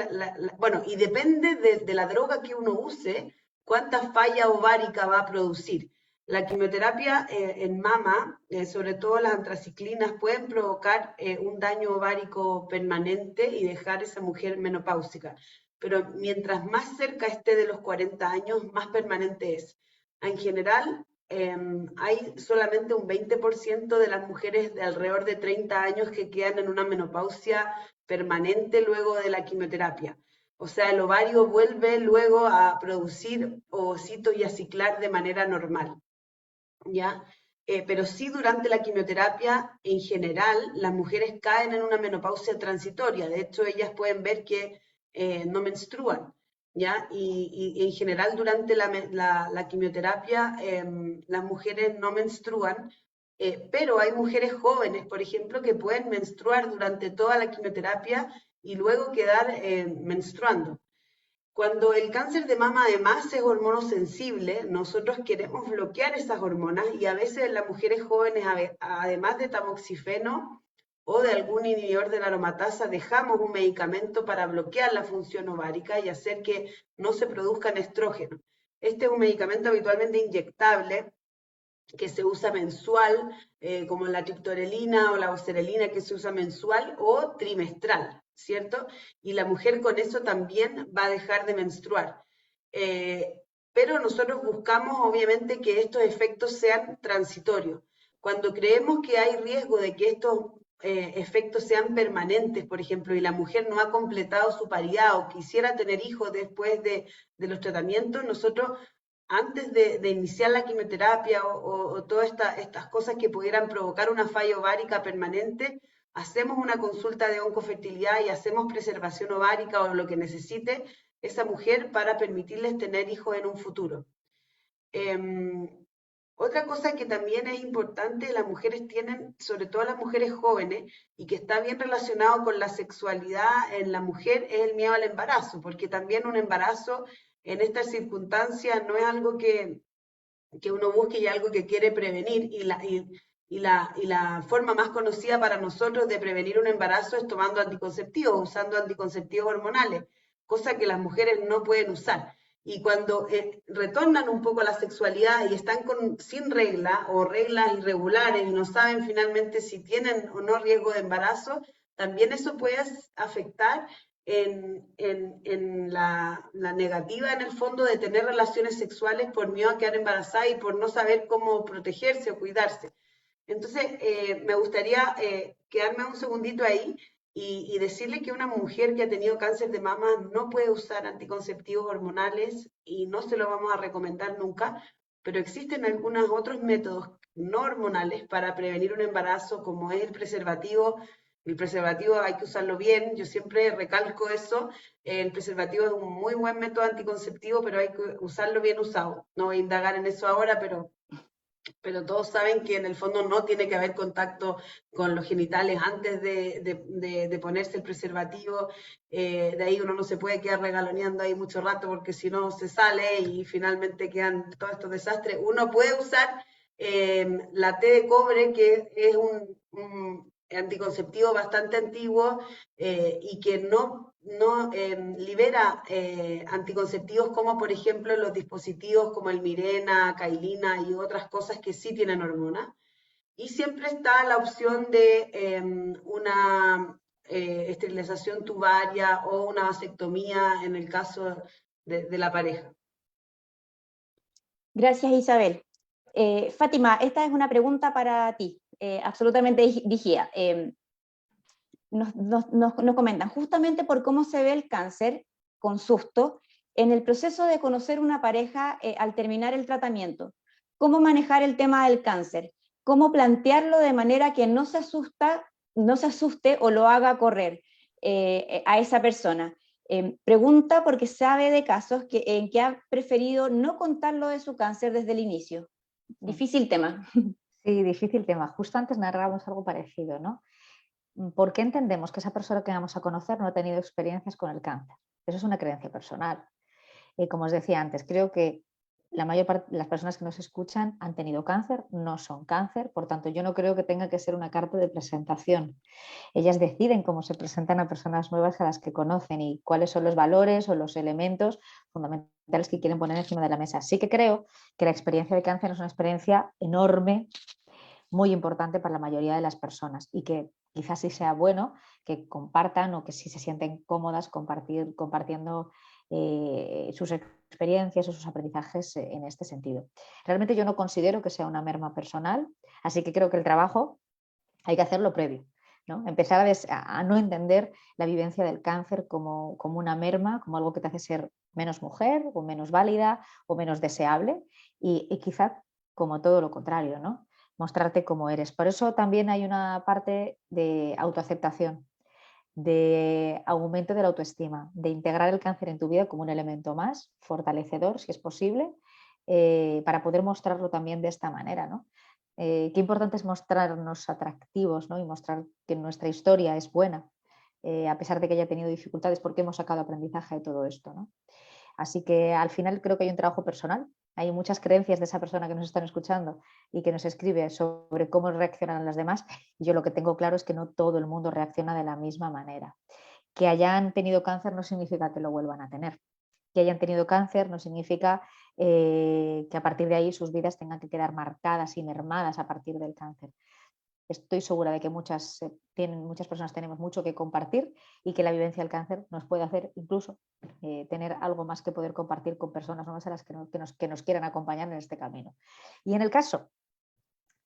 Speaker 9: bueno, y depende de la droga que uno use, cuánta falla ovárica va a producir. La quimioterapia en mama, sobre todo las antraciclinas, pueden provocar un daño ovárico permanente y dejar a esa mujer menopáusica. Pero mientras más cerca esté de los 40 años, más permanente es. En general, hay solamente un 20% de las mujeres de alrededor de 30 años que quedan en una menopausia permanente luego de la quimioterapia. O sea, el ovario vuelve luego a producir ovocitos y a ciclar de manera normal, ¿ya? Pero sí durante la quimioterapia, en general, las mujeres caen en una menopausia transitoria. De hecho, ellas pueden ver que no menstruan, ¿ya? Y en general durante la quimioterapia las mujeres no menstruan, pero hay mujeres jóvenes, por ejemplo, que pueden menstruar durante toda la quimioterapia y luego quedar menstruando. Cuando el cáncer de mama además es hormonosensible, nosotros queremos bloquear esas hormonas y a veces las mujeres jóvenes, además de tamoxifeno o de algún inhibidor de la aromatasa, dejamos un medicamento para bloquear la función ovárica y hacer que no se produzcan estrógenos. Este es un medicamento habitualmente inyectable que se usa mensual, como la triptorelina o la oserelina que se usa mensual o trimestral, ¿cierto? Y la mujer con eso también va a dejar de menstruar. Pero nosotros buscamos obviamente que estos efectos sean transitorios. Cuando creemos que hay riesgo de que estos efectos sean permanentes, por ejemplo, y la mujer no ha completado su paridad o quisiera tener hijos después de los tratamientos, nosotros antes de iniciar la quimioterapia o todas estas cosas que pudieran provocar una falla ovárica permanente, hacemos una consulta de oncofertilidad y hacemos preservación ovárica o lo que necesite esa mujer para permitirles tener hijos en un futuro. Otra cosa que también es importante, las mujeres tienen, sobre todo las mujeres jóvenes, y que está bien relacionado con la sexualidad en la mujer, es el miedo al embarazo, porque también un embarazo en estas circunstancias no es algo que uno busque y algo que quiere prevenir, y la forma más conocida para nosotros de prevenir un embarazo es tomando anticonceptivos, usando anticonceptivos hormonales, cosa que las mujeres no pueden usar. Y cuando retornan un poco a la sexualidad y están sin regla o reglas irregulares y no saben finalmente si tienen o no riesgo de embarazo, también eso puede afectar en la negativa en el fondo de tener relaciones sexuales por miedo a quedar embarazada y por no saber cómo protegerse o cuidarse. Entonces, me gustaría quedarme un segundito ahí y decirle que una mujer que ha tenido cáncer de mama no puede usar anticonceptivos hormonales y no se lo vamos a recomendar nunca, pero existen algunos otros métodos no hormonales para prevenir un embarazo, como es el preservativo. El preservativo hay que usarlo bien, yo siempre recalco eso. El preservativo es un muy buen método anticonceptivo, pero hay que usarlo bien usado. No voy a indagar en eso ahora, pero todos saben que en el fondo no tiene que haber contacto con los genitales antes de ponerse el preservativo. De ahí uno no se puede quedar regaloneando ahí mucho rato porque si no se sale y finalmente quedan todos estos desastres. Uno puede usar la T de cobre, que es un anticonceptivo bastante antiguo y que no libera anticonceptivos como por ejemplo los dispositivos como el Mirena, Cailina y otras cosas que sí tienen hormona. Y siempre está la opción de una esterilización tubaria o una vasectomía en el caso de la pareja.
Speaker 1: Gracias, Isabel. Fátima, esta es una pregunta para ti, absolutamente dirigida. Nos comentan, justamente por cómo se ve el cáncer con susto, en el proceso de conocer una pareja al terminar el tratamiento, cómo manejar el tema del cáncer, cómo plantearlo de manera que no se asuste o lo haga correr a esa persona. Pregunta porque sabe de casos en que ha preferido no contarlo de su cáncer desde el inicio. Difícil tema.
Speaker 8: Sí, difícil tema. Justo antes narrábamos algo parecido, ¿no? ¿Por qué entendemos que esa persona que vamos a conocer no ha tenido experiencias con el cáncer? Eso es una creencia personal. Como os decía antes, creo que la mayor parte de las personas que nos escuchan han tenido cáncer, no son cáncer, por tanto yo no creo que tenga que ser una carta de presentación. Ellas deciden cómo se presentan a personas nuevas a las que conocen y cuáles son los valores o los elementos fundamentales que quieren poner encima de la mesa. Sí que creo que la experiencia de cáncer es una experiencia enorme, muy importante para la mayoría de las personas y que quizás sí sea bueno que compartan o que si se sienten cómodas compartiendo sus experiencias o sus aprendizajes en este sentido. Realmente yo no considero que sea una merma personal, así que creo que el trabajo hay que hacerlo previo, ¿no? Empezar a no entender la vivencia del cáncer como una merma, como algo que te hace ser menos mujer o menos válida o menos deseable y quizá como todo lo contrario, ¿no? Mostrarte como eres. Por eso también hay una parte de autoaceptación, de aumento de la autoestima, de integrar el cáncer en tu vida como un elemento más fortalecedor, si es posible, para poder mostrarlo también de esta manera, ¿no? Qué importante es mostrarnos atractivos, ¿no? Y mostrar que nuestra historia es buena, a pesar de que haya tenido dificultades, porque hemos sacado aprendizaje de todo esto, ¿no? Así que al final creo que hay un trabajo personal. Hay muchas creencias de esa persona que nos están escuchando y que nos escribe sobre cómo reaccionan las demás. Y yo lo que tengo claro es que no todo el mundo reacciona de la misma manera. Que hayan tenido cáncer no significa que lo vuelvan a tener. Que hayan tenido cáncer no significa que a partir de ahí sus vidas tengan que quedar marcadas y mermadas a partir del cáncer. Estoy segura de que muchas personas tenemos mucho que compartir y que la vivencia del cáncer nos puede hacer incluso tener algo más que poder compartir con personas nuevas a las que nos quieran acompañar en este camino. Y en el caso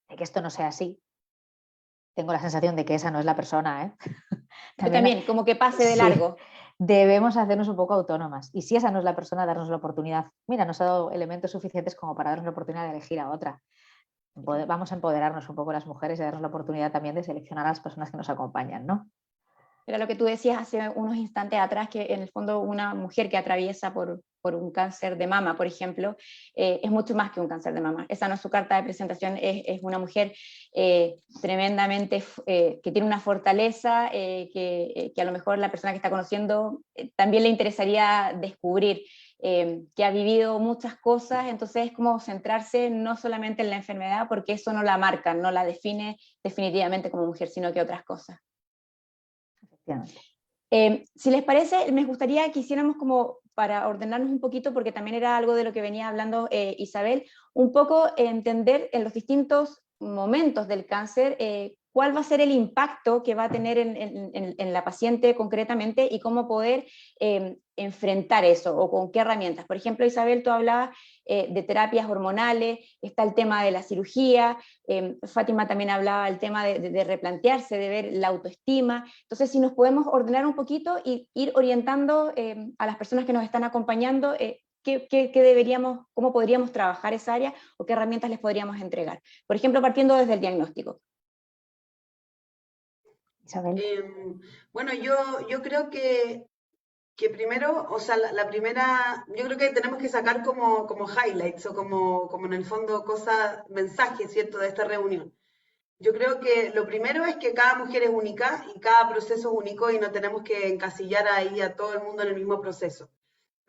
Speaker 8: de que esto no sea así, tengo la sensación de que esa no es la persona, ¿eh?
Speaker 1: También, como que pase de largo.
Speaker 8: Sí, debemos hacernos un poco autónomas. Y si esa no es la persona, darnos la oportunidad. Mira, nos ha dado elementos suficientes como para darnos la oportunidad de elegir a otra. Vamos a empoderarnos un poco las mujeres y darnos la oportunidad también de seleccionar a las personas que nos acompañan, ¿no?
Speaker 1: Era lo que tú decías hace unos instantes atrás, que en el fondo una mujer que atraviesa por un cáncer de mama, por ejemplo, es mucho más que un cáncer de mama. Esa no es su carta de presentación, es una mujer tremendamente, que tiene una fortaleza que a lo mejor la persona que está conociendo también le interesaría descubrir. Que ha vivido muchas cosas, entonces es como centrarse no solamente en la enfermedad, porque eso no la marca, no la define definitivamente como mujer, sino que otras cosas. Si les parece, me gustaría que hiciéramos como para ordenarnos un poquito, porque también era algo de lo que venía hablando Isabel, un poco entender en los distintos momentos del cáncer cuál va a ser el impacto que va a tener en la paciente concretamente y cómo poder enfrentar eso o con qué herramientas. Por ejemplo, Isabel, tú hablabas de terapias hormonales, está el tema de la cirugía, Fátima también hablaba del tema de replantearse, de ver la autoestima. Entonces, si nos podemos ordenar un poquito y ir orientando a las personas que nos están acompañando, ¿qué deberíamos, cómo podríamos trabajar esa área o qué herramientas les podríamos entregar? Por ejemplo, partiendo desde el diagnóstico.
Speaker 8: Isabel.
Speaker 9: Bueno, yo creo que primero, o sea, la primera, yo creo que tenemos que sacar como highlights o como en el fondo cosas, mensajes, ¿cierto?, de esta reunión. Yo creo que lo primero es que cada mujer es única y cada proceso es único y no tenemos que encasillar ahí a todo el mundo en el mismo proceso.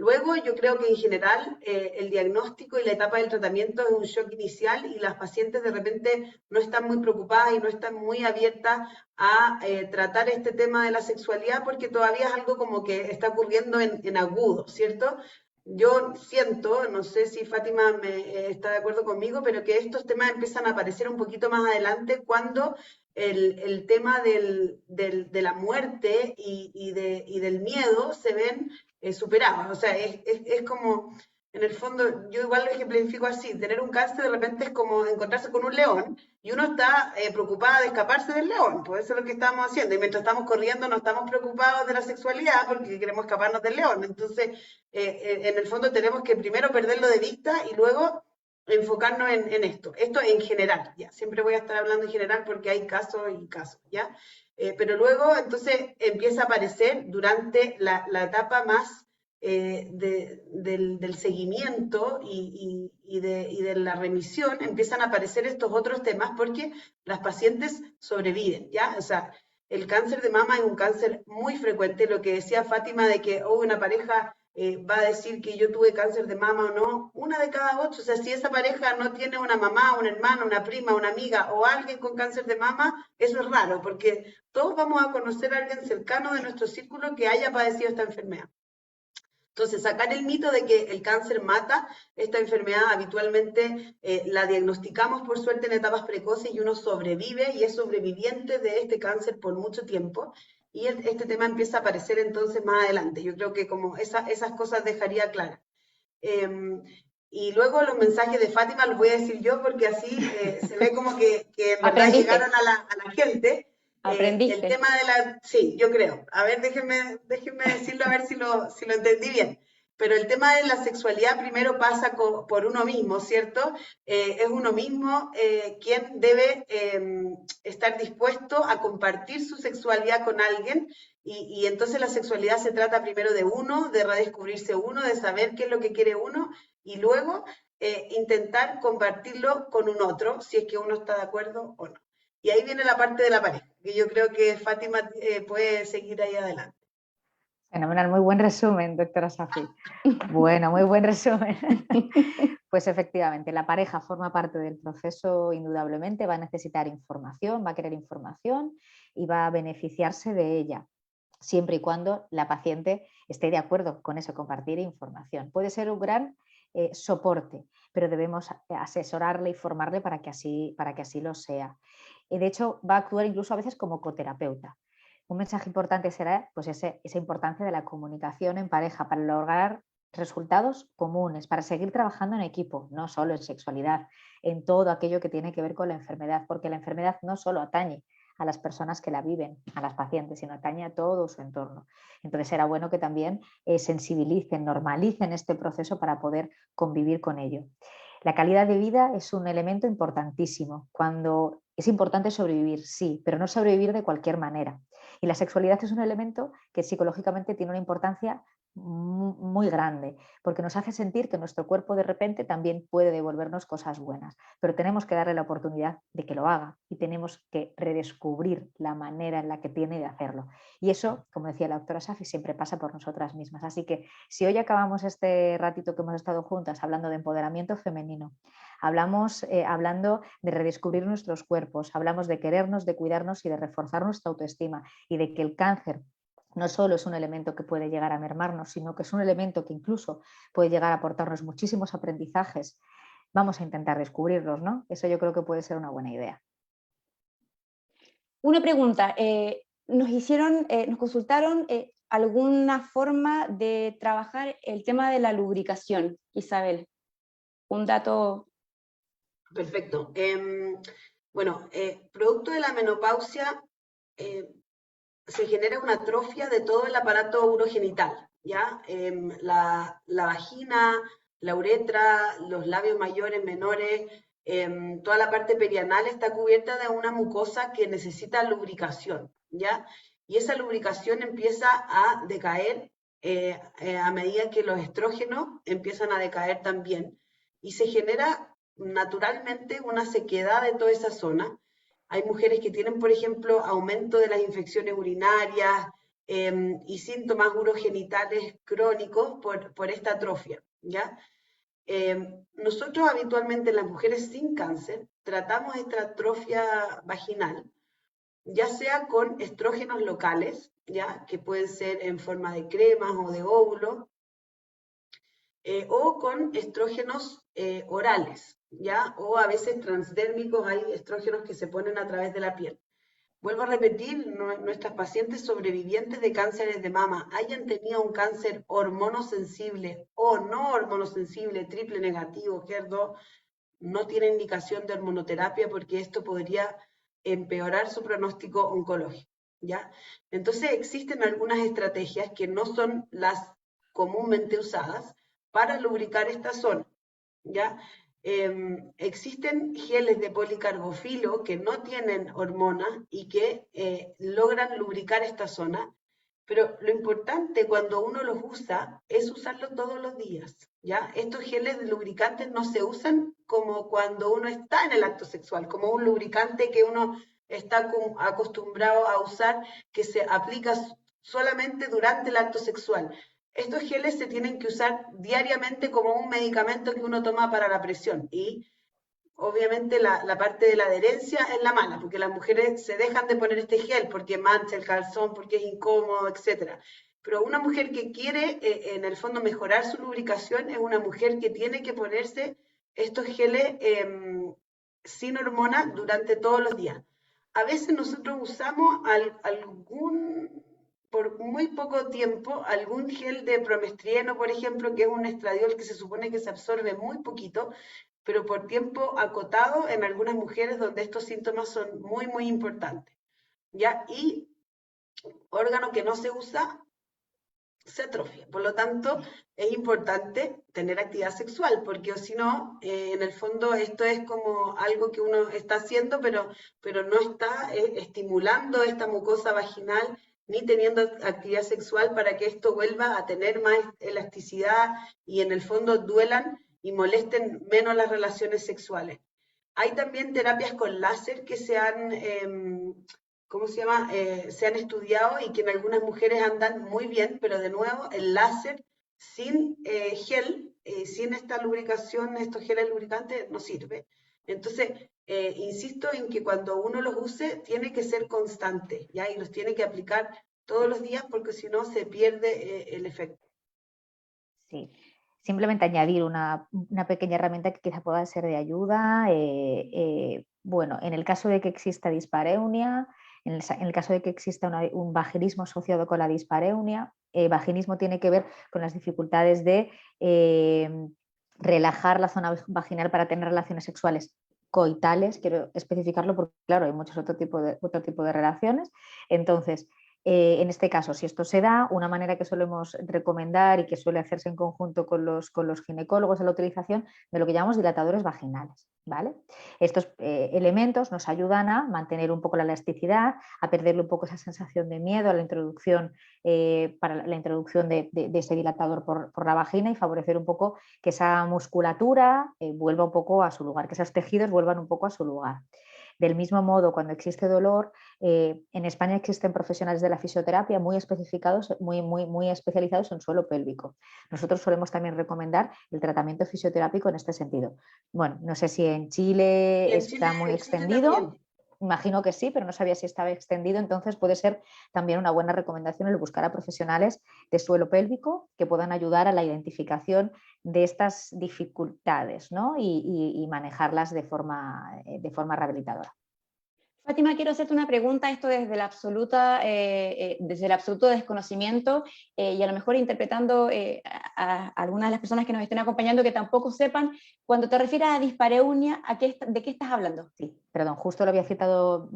Speaker 9: Luego, yo creo que en general el diagnóstico y la etapa del tratamiento es un shock inicial y las pacientes de repente no están muy preocupadas y no están muy abiertas a tratar este tema de la sexualidad porque todavía es algo como que está ocurriendo en agudo, ¿cierto? Yo siento, no sé si Fátima está de acuerdo conmigo, pero que estos temas empiezan a aparecer un poquito más adelante cuando el tema de la muerte y del miedo se ven superados. O sea, es como, en el fondo, yo igual lo ejemplifico así, tener un cáncer de repente es como encontrarse con un león y uno está preocupada de escaparse del león, pues eso es lo que estamos haciendo, y mientras estamos corriendo no estamos preocupados de la sexualidad porque queremos escaparnos del león. Entonces, en el fondo tenemos que primero perderlo de vista y luego enfocarnos en esto. Esto en general, ya. Siempre voy a estar hablando en general porque hay casos y casos, ¿ya? Pero luego, entonces, empieza a aparecer durante la etapa más del seguimiento y de la remisión, empiezan a aparecer estos otros temas porque las pacientes sobreviven, ¿ya? O sea, el cáncer de mama es un cáncer muy frecuente, lo que decía Fátima de que una pareja va a decir que yo tuve cáncer de mama o no, 1 de cada 8, o sea, si esa pareja no tiene una mamá, un hermano, una prima, una amiga o alguien con cáncer de mama, eso es raro, porque todos vamos a conocer a alguien cercano de nuestro círculo que haya padecido esta enfermedad. Entonces, sacar el mito de que el cáncer mata, esta enfermedad habitualmente la diagnosticamos por suerte en etapas precoces y uno sobrevive y es sobreviviente de este cáncer por mucho tiempo. Y este tema empieza a aparecer entonces más adelante. Yo creo que como esas cosas dejaría claras. Y luego los mensajes de Fátima los voy a decir yo porque así se ve como que en verdad llegaron a la gente.
Speaker 1: Aprendiste.
Speaker 9: El tema de sí, yo creo. A ver, déjenme decirlo a ver si lo entendí bien. Pero el tema de la sexualidad primero pasa por uno mismo, ¿cierto? Es uno mismo quien debe estar dispuesto a compartir su sexualidad con alguien y entonces la sexualidad se trata primero de uno, de redescubrirse uno, de saber qué es lo que quiere uno y luego intentar compartirlo con un otro, si es que uno está de acuerdo o no. Y ahí viene la parte de la pareja, que yo creo que Fátima puede seguir ahí adelante.
Speaker 8: Fenomenal, muy buen resumen, doctora Safi. Bueno, muy buen resumen. Pues efectivamente, la pareja forma parte del proceso indudablemente, va a necesitar información, va a querer información y va a beneficiarse de ella, siempre y cuando la paciente esté de acuerdo con eso, compartir información. Puede ser un gran soporte, pero debemos asesorarle y formarle para que así lo sea. De hecho, va a actuar incluso a veces como coterapeuta. Un mensaje importante será pues, esa importancia de la comunicación en pareja para lograr resultados comunes, para seguir trabajando en equipo, no solo en sexualidad, en todo aquello que tiene que ver con la enfermedad, porque la enfermedad no solo atañe a las personas que la viven, a las pacientes, sino atañe a todo su entorno. Entonces será bueno que también sensibilicen, normalicen este proceso para poder convivir con ello. La calidad de vida es un elemento importantísimo. Cuando es importante sobrevivir, sí, pero no sobrevivir de cualquier manera. Y la sexualidad es un elemento que psicológicamente tiene una importancia muy grande, porque nos hace sentir que nuestro cuerpo de repente también puede devolvernos cosas buenas, pero tenemos que darle la oportunidad de que lo haga y tenemos que redescubrir la manera en la que tiene de hacerlo. Y eso, como decía la doctora Safi, siempre pasa por nosotras mismas. Así que si hoy acabamos este ratito que hemos estado juntas hablando de empoderamiento femenino, hablamos hablando de redescubrir nuestros cuerpos, hablamos de querernos, de cuidarnos y de reforzar nuestra autoestima y de que el cáncer no solo es un elemento que puede llegar a mermarnos, sino que es un elemento que incluso puede llegar a aportarnos muchísimos aprendizajes. Vamos a intentar descubrirlos, ¿no? Eso yo creo que puede ser una buena idea.
Speaker 1: Una pregunta, nos consultaron alguna forma de trabajar el tema de la lubricación, Isabel. Un dato.
Speaker 9: Perfecto. Bueno, producto de la menopausia se genera una atrofia de todo el aparato urogenital, ¿ya? La vagina, la uretra, los labios mayores, menores, toda la parte perianal está cubierta de una mucosa que necesita lubricación, ¿ya? Y esa lubricación empieza a decaer a medida que los estrógenos empiezan a decaer también. Y se genera naturalmente una sequedad de toda esa zona. Hay mujeres que tienen, por ejemplo, aumento de las infecciones urinarias y síntomas urogenitales crónicos por esta atrofia, ¿ya? Nosotros habitualmente, las mujeres sin cáncer, tratamos esta atrofia vaginal, ya sea con estrógenos locales, ¿ya? Que pueden ser en forma de cremas o de óvulos, o con estrógenos orales, ¿ya? O a veces transdérmicos, hay estrógenos que se ponen a través de la piel. Vuelvo a repetir, nuestras pacientes sobrevivientes de cánceres de mama, hayan tenido un cáncer hormonosensible o no hormonosensible, triple negativo, HER2, no tiene indicación de hormonoterapia porque esto podría empeorar su pronóstico oncológico, ¿ya? Entonces existen algunas estrategias que no son las comúnmente usadas para lubricar esta zona, ¿ya? Existen geles de policarbofilo que no tienen hormona y que logran lubricar esta zona, pero lo importante cuando uno los usa es usarlos todos los días, ¿ya? Estos geles lubricantes no se usan como cuando uno está en el acto sexual, como un lubricante que uno está acostumbrado a usar, que se aplica solamente durante el acto sexual. Estos geles se tienen que usar diariamente como un medicamento que uno toma para la presión y obviamente la parte de la adherencia es la mala, porque las mujeres se dejan de poner este gel porque mancha el calzón, porque es incómodo, etc. Pero una mujer que quiere en el fondo mejorar su lubricación es una mujer que tiene que ponerse estos geles sin hormona durante todos los días. A veces nosotros usamos por muy poco tiempo, algún gel de promestrieno, por ejemplo, que es un estradiol que se supone que se absorbe muy poquito, pero por tiempo acotado en algunas mujeres donde estos síntomas son muy, muy importantes, ¿ya? Y órgano que no se usa, se atrofia. Por lo tanto, es importante tener actividad sexual, porque o si no, en el fondo esto es como algo que uno está haciendo, pero no está estimulando esta mucosa vaginal ni teniendo actividad sexual para que esto vuelva a tener más elasticidad y en el fondo duelan y molesten menos las relaciones sexuales. Hay también terapias con láser que se han, ¿cómo se llama? Se han estudiado y que en algunas mujeres andan muy bien, pero de nuevo el láser sin gel, sin esta lubricación, estos geles lubricantes, no sirve. Entonces, insisto en que cuando uno los use, tiene que ser constante, ¿ya? Y los tiene que aplicar todos los días porque si no se pierde el efecto.
Speaker 8: Sí. Simplemente añadir una pequeña herramienta que quizá pueda ser de ayuda. Bueno, en el caso de que exista dispareunia, en el caso de que exista un vaginismo asociado con la dispareunia, vaginismo tiene que ver con las dificultades de relajar la zona vaginal para tener relaciones sexuales coitales, quiero especificarlo porque claro, hay muchos otro tipo de relaciones. Entonces, en este caso, si esto se da, una manera que solemos recomendar y que suele hacerse en conjunto con los ginecólogos es la utilización de lo que llamamos dilatadores vaginales, ¿vale? Estos elementos nos ayudan a mantener un poco la elasticidad, a perderle un poco esa sensación de miedo a la introducción, para la introducción de ese dilatador por la vagina y favorecer un poco que esa musculatura vuelva un poco a su lugar, que esos tejidos vuelvan un poco a su lugar. Del mismo modo, cuando existe dolor, en España existen profesionales de la fisioterapia muy especificados, muy especializados en suelo pélvico. Nosotros solemos también recomendar el tratamiento fisioterápico en este sentido. Bueno, no sé si en Chile está muy extendido. Imagino que sí, pero no sabía si estaba extendido, entonces puede ser también una buena recomendación el buscar a profesionales de suelo pélvico que puedan ayudar a la identificación de estas dificultades, ¿no? y manejarlas de forma rehabilitadora.
Speaker 1: Fátima, quiero hacerte una pregunta, esto desde desde el absoluto desconocimiento y a lo mejor interpretando a algunas de las personas que nos estén acompañando que tampoco sepan, cuando te refieres a dispareunia, ¿de qué estás hablando?
Speaker 8: Sí, perdón, justo lo había citado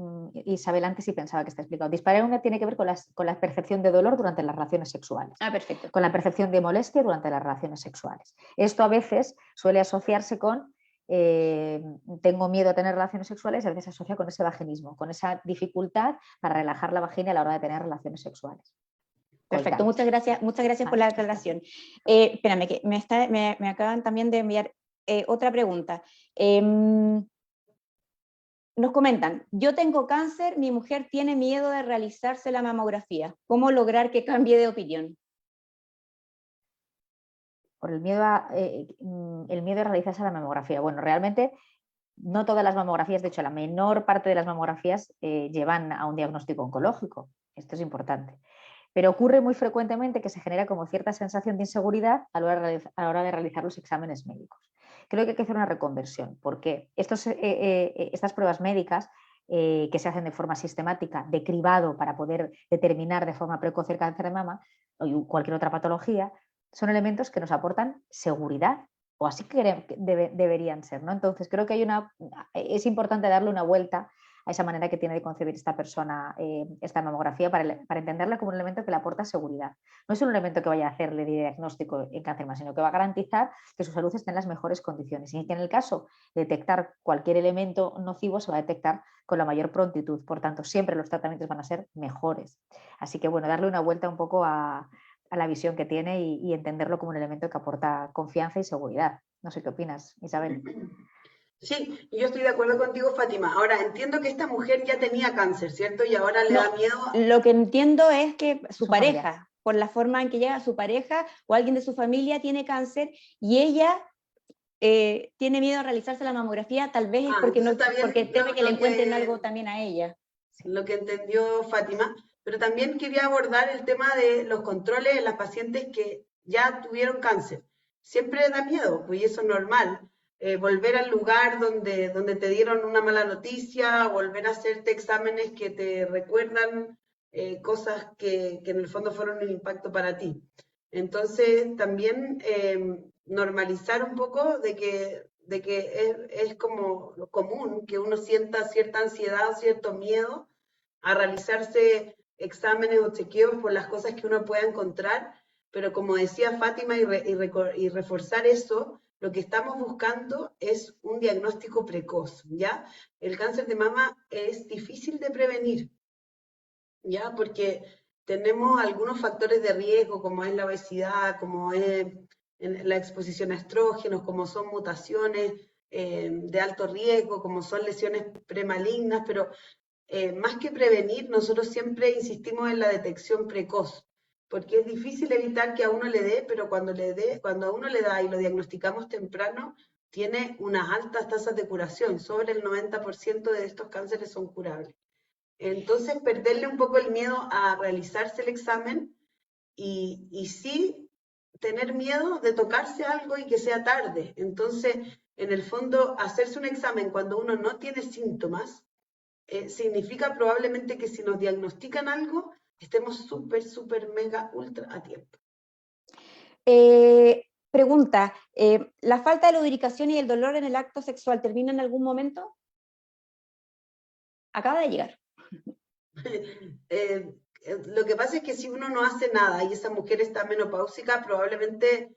Speaker 8: Isabel antes y pensaba que está explicado. Dispareunia tiene que ver con la percepción de dolor durante las relaciones sexuales.
Speaker 1: Ah, perfecto.
Speaker 8: Con la percepción de molestia durante las relaciones sexuales. Esto a veces suele asociarse con tengo miedo a tener relaciones sexuales y a veces se asocia con ese vaginismo, con esa dificultad para relajar la vagina a la hora de tener relaciones sexuales.
Speaker 1: Perfecto, muchas gracias por la aclaración. Espérame, que me acaban también de enviar otra pregunta. Nos comentan, yo tengo cáncer, mi mujer tiene miedo de realizarse la mamografía. ¿Cómo lograr que cambie de opinión?
Speaker 8: Por el miedo a realizarse la mamografía. Bueno, realmente no todas las mamografías, de hecho la menor parte de las mamografías llevan a un diagnóstico oncológico. Esto es importante. Pero ocurre muy frecuentemente que se genera como cierta sensación de inseguridad a la hora de realizar los exámenes médicos. Creo que hay que hacer una reconversión, porque estas pruebas médicas que se hacen de forma sistemática, de cribado para poder determinar de forma precoz el cáncer de mama o cualquier otra patología, son elementos que nos aportan seguridad, o así que deberían ser, ¿no? Entonces creo que es importante darle una vuelta a esa manera que tiene de concebir esta persona esta mamografía para entenderla como un elemento que le aporta seguridad. No es un elemento que vaya a hacerle diagnóstico en cáncer más, sino que va a garantizar que su salud esté en las mejores condiciones y que en el caso de detectar cualquier elemento nocivo se va a detectar con la mayor prontitud. Por tanto, siempre los tratamientos van a ser mejores. Así que bueno, darle una vuelta un poco a la visión que tiene y entenderlo como un elemento que aporta confianza y seguridad. No sé qué opinas, Isabel.
Speaker 9: Sí, yo estoy de acuerdo contigo, Fátima. Ahora, entiendo que esta mujer ya tenía cáncer, ¿cierto? Y ahora le da miedo.
Speaker 1: Lo que entiendo es que su pareja, por la forma en que llega su pareja o alguien de su familia tiene cáncer y ella tiene miedo a realizarse la mamografía, tal vez es porque teme que le encuentren algo también a ella.
Speaker 9: Sí. Lo que entendió Fátima. Pero también quería abordar el tema de los controles en las pacientes que ya tuvieron cáncer. Siempre da miedo, pues eso es normal. Volver al lugar donde te dieron una mala noticia, volver a hacerte exámenes que te recuerdan cosas que en el fondo fueron un impacto para ti. Entonces, también normalizar un poco de que es como lo común que uno sienta cierta ansiedad, cierto miedo a realizarse exámenes o chequeos por las cosas que uno pueda encontrar, pero como decía Fátima, y reforzar eso, lo que estamos buscando es un diagnóstico precoz, ¿ya? El cáncer de mama es difícil de prevenir, ¿ya? Porque tenemos algunos factores de riesgo, como es la obesidad, como es la exposición a estrógenos, como son mutaciones de alto riesgo, como son lesiones premalignas, pero más que prevenir, nosotros siempre insistimos en la detección precoz, porque es difícil evitar que a uno le dé, pero cuando a uno le da y lo diagnosticamos temprano, tiene unas altas tasas de curación, sobre el 90% de estos cánceres son curables. Entonces, perderle un poco el miedo a realizarse el examen y sí tener miedo de tocarse algo y que sea tarde. Entonces, en el fondo, hacerse un examen cuando uno no tiene síntomas, significa probablemente que si nos diagnostican algo, estemos súper, mega, ultra a tiempo.
Speaker 1: Pregunta, ¿la falta de lubricación y el dolor en el acto sexual termina en algún momento? Acaba de llegar.
Speaker 9: Lo que pasa es que si uno no hace nada y esa mujer está menopáusica, probablemente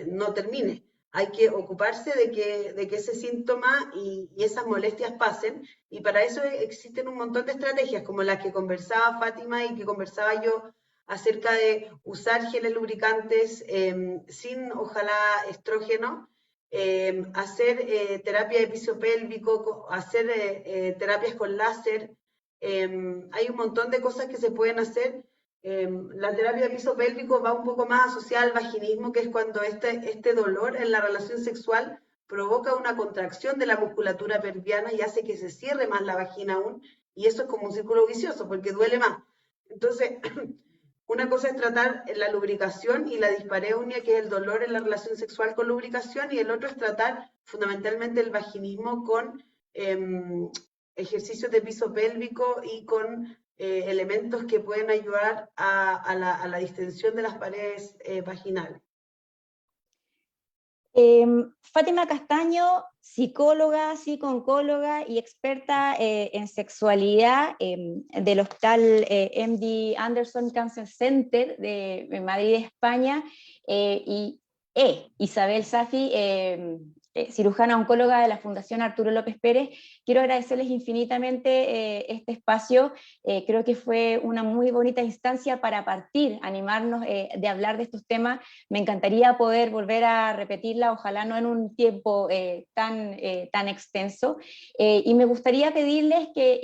Speaker 9: no termine. Hay que ocuparse de que ese síntoma y esas molestias pasen, y para eso existen un montón de estrategias, como las que conversaba Fátima y que conversaba yo, acerca de usar geles lubricantes sin, ojalá, estrógeno, hacer terapia de piso pélvico, hacer terapias con láser. Hay un montón de cosas que se pueden hacer. La terapia de piso pélvico va un poco más asociada al vaginismo, que es cuando este dolor en la relación sexual provoca una contracción de la musculatura pelviana y hace que se cierre más la vagina aún, y eso es como un círculo vicioso, porque duele más. Entonces, una cosa es tratar la lubricación y la dispareunia, que es el dolor en la relación sexual con lubricación, y el otro es tratar fundamentalmente el vaginismo con ejercicios de piso pélvico y con elementos que pueden ayudar a la distensión de las paredes vaginales.
Speaker 1: Fátima Castaño, psicóloga, psico-oncóloga y experta en sexualidad del Hospital MD Anderson Cancer Center de Madrid, España, y Isabel Safi, cirujana oncóloga de la Fundación Arturo López Pérez. Quiero agradecerles infinitamente este espacio. Creo que fue una muy bonita instancia para partir, animarnos de hablar de estos temas. Me encantaría poder volver a repetirla, ojalá no en un tiempo tan extenso. Y me gustaría pedirles que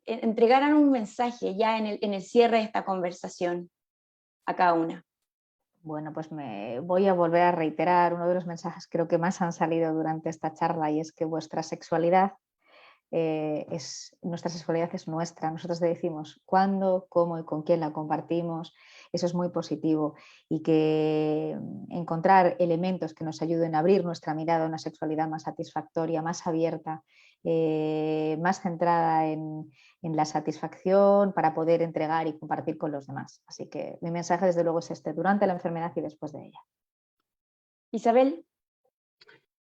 Speaker 1: entregaran un mensaje ya en el cierre de esta conversación a cada una.
Speaker 8: Bueno, pues me voy a volver a reiterar uno de los mensajes creo que más han salido durante esta charla, y es que nuestra sexualidad es nuestra. Nosotros decimos cuándo, cómo y con quién la compartimos. Eso es muy positivo, y que encontrar elementos que nos ayuden a abrir nuestra mirada a una sexualidad más satisfactoria, más abierta, más centrada en la satisfacción para poder entregar y compartir con los demás. Así que mi mensaje desde luego es este, durante la enfermedad y después de ella.
Speaker 1: Isabel.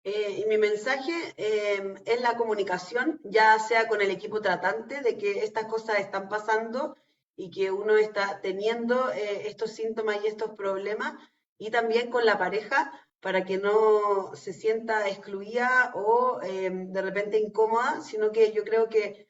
Speaker 9: Y mi mensaje es la comunicación, ya sea con el equipo tratante, de que estas cosas están pasando y que uno está teniendo estos síntomas y estos problemas, y también con la pareja, para que no se sienta excluida o de repente incómoda, sino que yo creo que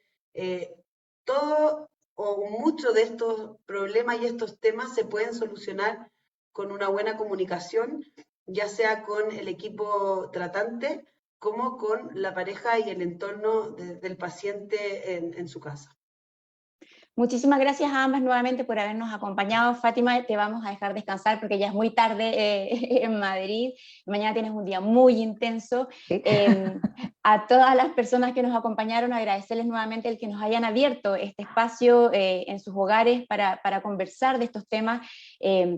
Speaker 9: todo o muchos de estos problemas y estos temas se pueden solucionar con una buena comunicación, ya sea con el equipo tratante como con la pareja y el entorno del paciente en su casa.
Speaker 1: Muchísimas gracias a ambas nuevamente por habernos acompañado. Fátima, te vamos a dejar descansar porque ya es muy tarde en Madrid. Mañana tienes un día muy intenso.
Speaker 8: Sí.
Speaker 1: A todas las personas que nos acompañaron, agradecerles nuevamente el que nos hayan abierto este espacio en sus hogares para conversar de estos temas,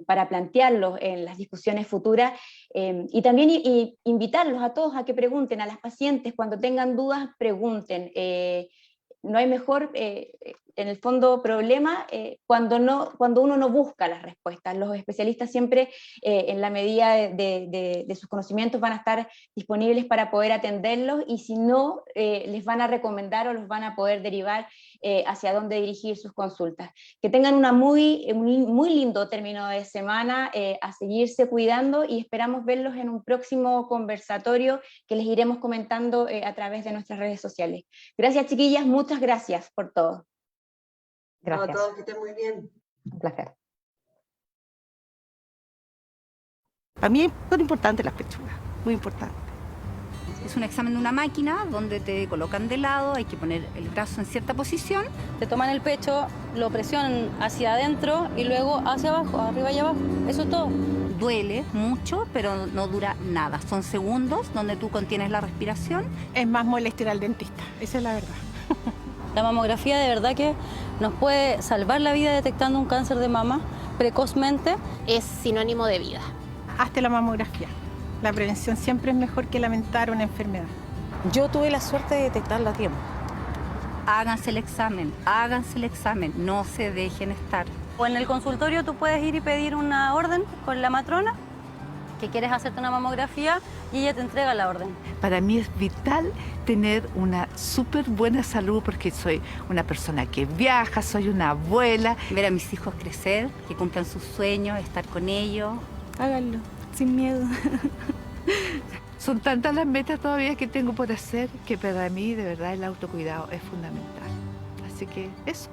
Speaker 1: para plantearlos en las discusiones futuras, y también invitarlos a todos a que pregunten, a las pacientes, cuando tengan dudas, pregunten. No hay mejor, en el fondo, problema cuando uno no busca las respuestas. Los especialistas siempre, en la medida de sus conocimientos, van a estar disponibles para poder atenderlos, y si no, les van a recomendar o los van a poder derivar hacia dónde dirigir sus consultas. Que tengan un muy lindo término de semana, a seguirse cuidando, y esperamos verlos en un próximo conversatorio que les iremos comentando a través de nuestras redes sociales. Gracias, chiquillas, muchas gracias por todo.
Speaker 8: Gracias.
Speaker 9: A todos, que estén muy bien.
Speaker 8: Un placer.
Speaker 2: Para mí son importantes las pechugas, muy importante.
Speaker 3: Es un examen de una máquina donde te colocan de lado, hay que poner el brazo en cierta posición.
Speaker 4: Te toman el pecho, lo presionan hacia adentro y luego hacia abajo, arriba y abajo. Eso es todo.
Speaker 3: Duele mucho, pero no dura nada. Son segundos donde tú contienes la respiración.
Speaker 2: Es más molesto ir al dentista, esa es la verdad.
Speaker 4: La mamografía de verdad que nos puede salvar la vida detectando un cáncer de mama precozmente.
Speaker 5: Es sinónimo de vida.
Speaker 2: Hazte la mamografía. La prevención siempre es mejor que lamentar una enfermedad.
Speaker 6: Yo tuve la suerte de detectarla a tiempo.
Speaker 3: Háganse el examen, no se dejen estar.
Speaker 4: O en el consultorio tú puedes ir y pedir una orden con la matrona que quieres hacerte una mamografía y ella te entrega la orden.
Speaker 7: Para mí es vital tener una súper buena salud, porque soy una persona que viaja, soy una abuela.
Speaker 3: Ver a mis hijos crecer, que cumplan sus sueños, estar con ellos.
Speaker 6: Háganlo, sin miedo.
Speaker 7: Son tantas las metas todavía que tengo por hacer, que para mí de verdad el autocuidado es fundamental. Así que eso.